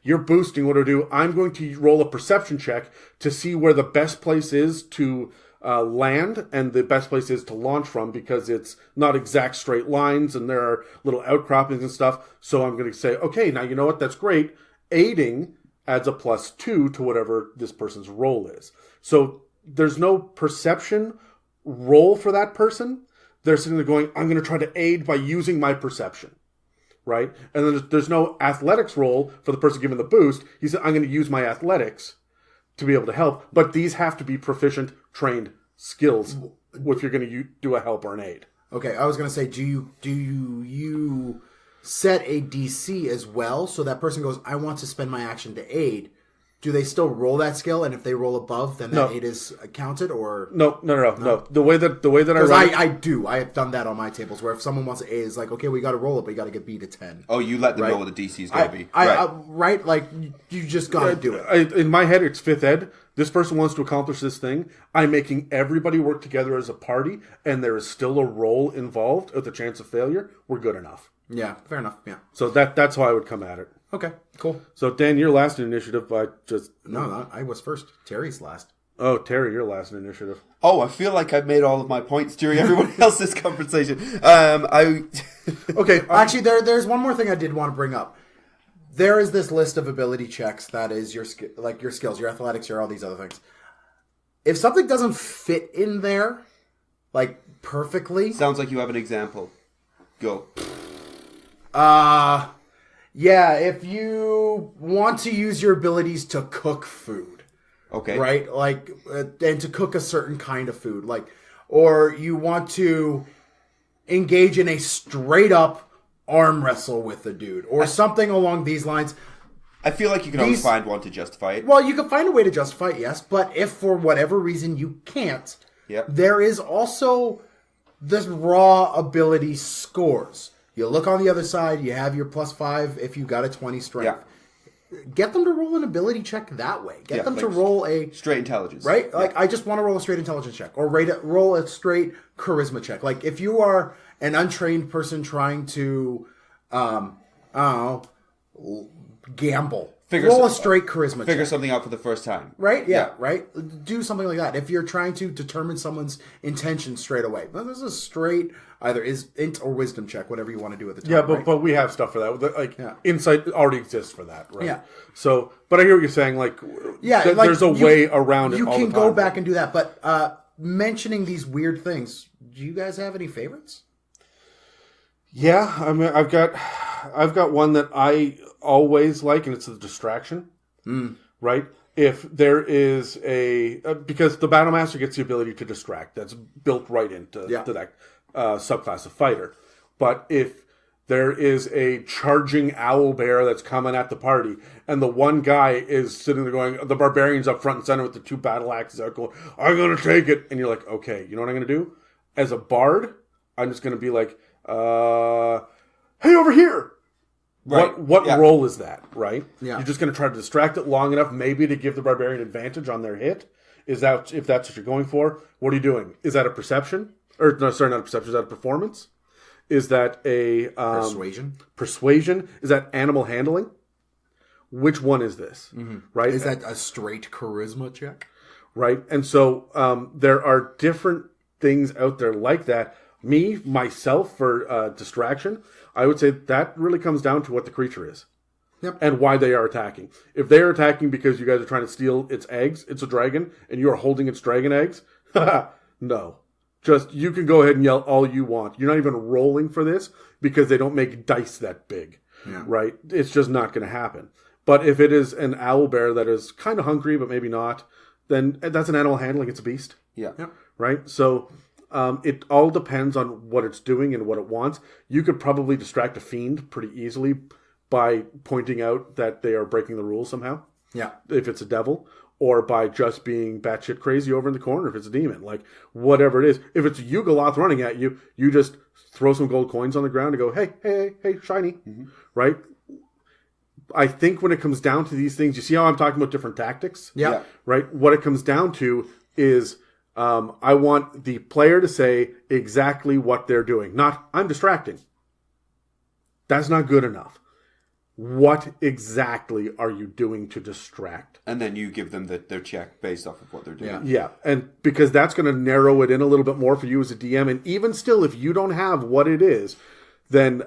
you're boosting. What do I do? I'm going to roll a perception check to see where the best place is to land and the best place is to launch from, because it's not exact straight lines and there are little outcroppings and stuff. So I'm going to say, okay, now you know what? That's great. Aiding adds a +2 to whatever this person's role is. So there's no perception roll for that person. They're sitting there going, I'm going to try to aid by using my perception, right? And then there's no athletics roll for the person giving the boost. He said, I'm going to use my athletics to be able to help. But these have to be proficient, trained skills if you're going to do a help or an aid. Okay, I was going to say, do you set a DC as well, so that person goes, I want to spend my action to aid. Do they still roll that skill, and if they roll above, then that aid is counted, or no? The way that I run I have done that on my tables, where if someone wants to aid, it's like, okay, we got to roll it, but you got to get B to 10. Oh, you let them know what the DC is going to be. Right? Like, you just got to do it. In my head, it's 5th ed. This person wants to accomplish this thing. I'm making everybody work together as a party, and there is still a roll involved with a chance of failure. We're good enough. Yeah, fair enough. Yeah. So that's how I would come at it. Okay, cool. So Dan, you're last in initiative. No, I was first. Terry's last. Oh, Terry, you're last in initiative. Oh, I feel like I've made all of my points during everybody else's conversation. Okay. Actually, there's one more thing I did want to bring up. There is this list of ability checks that is your skills, your athletics, your all these other things. If something doesn't fit in there, like perfectly, sounds like you have an example. Go. Yeah, if you want to use your abilities to cook food. Okay. Right? Like, and to cook a certain kind of food. Like, or you want to engage in a straight up arm wrestle with the dude or something along these lines. I feel like you can always find one to justify it. Well, you can find a way to justify it, yes, but if for whatever reason you can't, there is also this raw ability scores. You look on the other side, you have your +5 if you got a 20 strength. Get them to roll an ability check that way. Get them to roll a... straight intelligence. Right? Like, I just want to roll a straight intelligence check. Or roll a straight charisma check. Like, if you are an untrained person trying to, I don't know, gamble. Roll a straight charisma check. Figure something out for the first time. Right? Yeah, right? Do something like that. If you're trying to determine someone's intention straight away. But this is a straight, either int or wisdom check, whatever you want to do at the time. Yeah, but we have stuff for that. Like, insight already exists for that, right? Yeah. So, but I hear what you're saying. Like, there's a way around it all the time. You can go back and do that. But mentioning these weird things, do you guys have any favorites? Yeah, I mean, I've got one that I always like, and it's the distraction. Right? If there is because the Battle Master gets the ability to distract. That's built right into that subclass of fighter. But if there is a charging owl bear that's coming at the party, and the one guy is sitting there going, the barbarian's up front and center with the 2 battle axes out going, I'm going to take it. And you're like, okay, you know what I'm going to do? As a bard, I'm just going to be like, hey, over here. Right. What role is that, right? Yeah. You're just going to try to distract it long enough, maybe to give the barbarian advantage on their hit. Is that if that's what you're going for? What are you doing? Is that a perception? Or no, sorry, not a perception. Is that a performance? Is that a persuasion? Persuasion? Is that animal handling? Which one is this? Right? Is that a straight charisma check? Right. And so there are different things out there like that. Myself, for distraction, I would say that really comes down to what the creature is. Yep. And why they are attacking. If they are attacking because you guys are trying to steal its eggs, it's a dragon, and you are holding its dragon eggs, no. Just, you can go ahead and yell all you want. You're not even rolling for this because they don't make dice that big. Yeah. Right? It's just not going to happen. But if it is an owl bear that is kind of hungry, but maybe not, then that's an animal handling. It's a beast. Yeah. Right? So... it all depends on what it's doing and what it wants. You could probably distract a fiend pretty easily by pointing out that they are breaking the rules somehow. Yeah. If it's a devil. Or by just being batshit crazy over in the corner if it's a demon. Like, whatever it is. If it's a Yugoloth running at you, you just throw some gold coins on the ground and go, hey, shiny. Mm-hmm. Right? I think when it comes down to these things, you see how I'm talking about different tactics? Yeah. Right? What it comes down to is... I want the player to say exactly what they're doing. Not, I'm distracting. That's not good enough. What exactly are you doing to distract? And then you give them their check based off of what they're doing. Yeah. And because that's going to narrow it in a little bit more for you as a DM. And even still, if you don't have what it is, then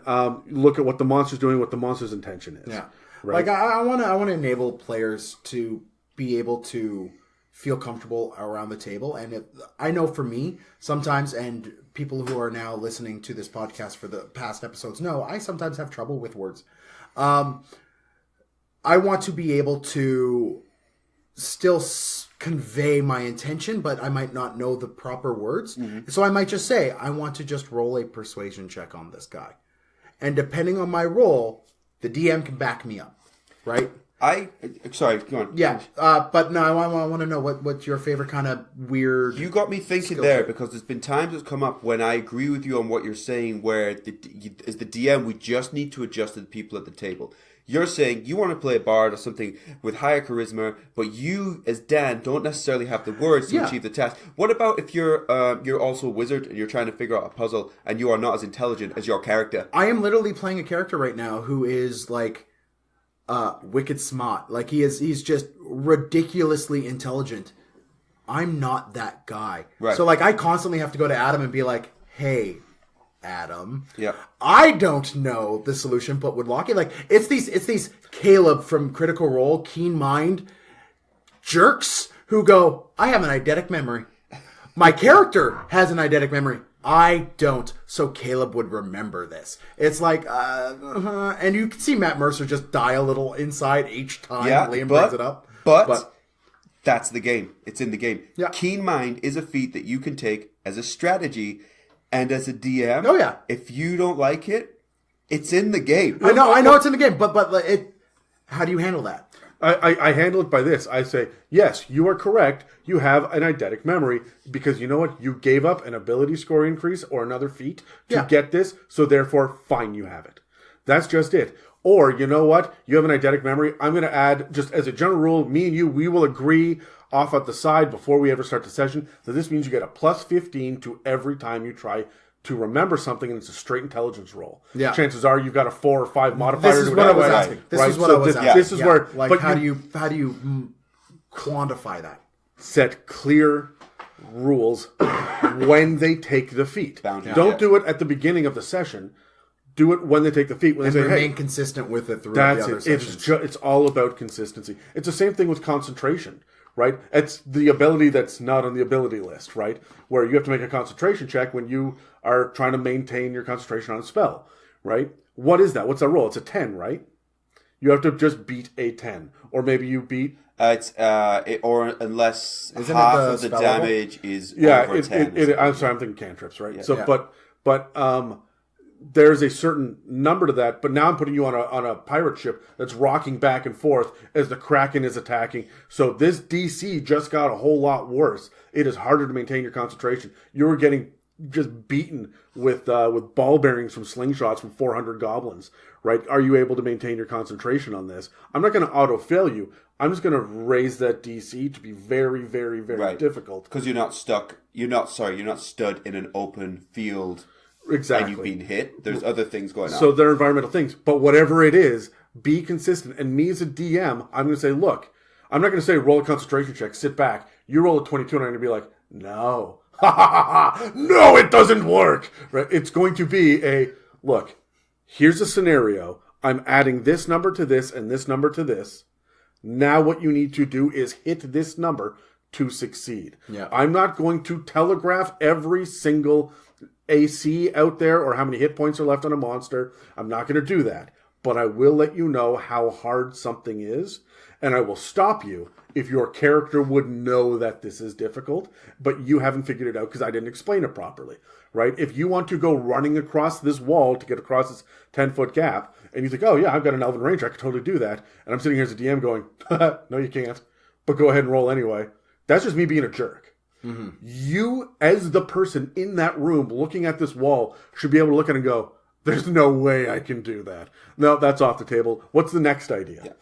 look at what the monster's doing, what the monster's intention is. Yeah. Right? Like, I want to enable players to be able to feel comfortable around the table. And I know for me, sometimes, and people who are now listening to this podcast for the past episodes know, I sometimes have trouble with words. I want to be able to still convey my intention, but I might not know the proper words. Mm-hmm. So I might just say, I want to just roll a persuasion check on this guy. And depending on my roll, the DM can back me up, right? Sorry, go on. Yeah, but no, I want to know what's your favorite kind of weird... You got me thinking there, because there's been times that's come up when I agree with you on what you're saying, where as the DM, we just need to adjust to the people at the table. You're saying you want to play a bard or something with higher charisma, but you, as Dan, don't necessarily have the words to achieve the task. What about if you're also a wizard and you're trying to figure out a puzzle and you are not as intelligent as your character? I am literally playing a character right now who is like... wicked smart. Like he's just ridiculously intelligent. I'm not that guy. Right. So like I constantly have to go to Adam and be like, hey, Adam. Yeah. I don't know the solution, but would Lockie like it's these Caleb from Critical Role, Keen Mind jerks who go, I have an eidetic memory. My character has an eidetic memory. I don't, so Caleb would remember this. It's like, and you can see Matt Mercer just die a little inside each time Liam brings it up. But that's the game. It's in the game. Yeah. Keen Mind is a feat that you can take as a strategy And as a DM, Oh, yeah. if you don't like it, it's in the game. I know it's in the game, but how do you handle that? I handle it by this. I say, yes, you are correct. You have an eidetic memory because you know what? You gave up an ability score increase or another feat to get this, so therefore, fine, you have it. That's just it. Or, you know what? You have an eidetic memory. I'm going to add, just as a general rule, me and you, we will agree off at the side before we ever start the session that this means you get a plus 15 to every time you try to remember something, and it's a straight intelligence roll. Yeah. Chances are you've got a 4 or 5 modifier. This is what I was asking. This is what I was asking. This is where, like, but how do you quantify that? Set clear rules when they take the feat. Don't do it at the beginning of the session. Do it when they take the feat. When And they say, remain hey, consistent with it throughout the other sessions. it's all about consistency. It's the same thing with concentration, right? It's the ability that's not on the ability list, right? Where you have to make a concentration check when you are trying to maintain your concentration on a spell, right? What is that? What's that roll? It's a 10, right? You have to just beat a 10. Or maybe you beat... or unless Isn't half it the of the spell damage is over 10. I'm sorry, I'm thinking cantrips, right? Yeah. But there's a certain number to that. But now I'm putting you on a pirate ship that's rocking back and forth as the Kraken is attacking. So this DC just got a whole lot worse. It is harder to maintain your concentration. You were getting just beaten with ball bearings from slingshots from 400 goblins, right? Are you able to maintain your concentration on this? I'm not going to auto-fail you. I'm just going to raise that DC to be very, very, very difficult. Because you're not stuck. You're not stood in an open field. Exactly. And you've been hit. There's other things going on. So they're environmental things. But whatever it is, be consistent. And me as a DM, I'm going to say, look, I'm not going to say roll a concentration check, sit back. You roll a 22 and I'm going to be like, no. No, it doesn't work. Right? It's going to be look, here's a scenario. I'm adding this number to this and this number to this. Now what you need to do is hit this number to succeed. Yeah. I'm not going to telegraph every single AC out there or how many hit points are left on a monster. I'm not going to do that. But I will let you know how hard something is, and I will stop you if your character would know that this is difficult, but you haven't figured it out because I didn't explain it properly, right? If you want to go running across this wall to get across this 10-foot gap, and you think, oh yeah, I've got an elven ranger, I could totally do that, and I'm sitting here as a DM going, no you can't, but go ahead and roll anyway. That's just me being a jerk. Mm-hmm. You, as the person in that room looking at this wall, should be able to look at it and go, there's no way I can do that. No, that's off the table. What's the next idea? Yeah.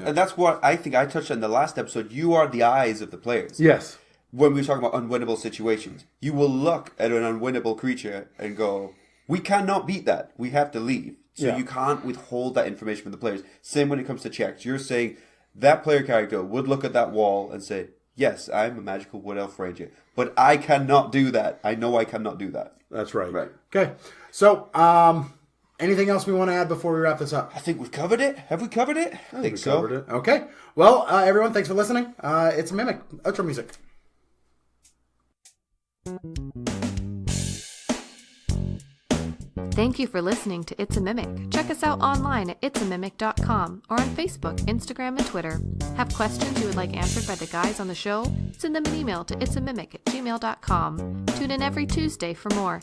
And that's what I think I touched on the last episode. You are the eyes of the players. Yes. When we talk about unwinnable situations, you will look at an unwinnable creature and go, we cannot beat that. We have to leave. So you can't withhold that information from the players. Same when it comes to checks. You're saying that player character would look at that wall and say, yes, I'm a magical wood elf ranger, but I cannot do that. I know I cannot do that. That's right. Right. Okay. So, anything else we want to add before we wrap this up? I think we've covered it. Have we covered it? I think so. Covered it. Okay. Well, everyone, thanks for listening. It's a Mimic. Outro music. Thank you for listening to It's a Mimic. Check us out online at itsamimic.com or on Facebook, Instagram, and Twitter. Have questions you would like answered by the guys on the show? Send them an email to itsamimic@gmail.com. Tune in every Tuesday for more.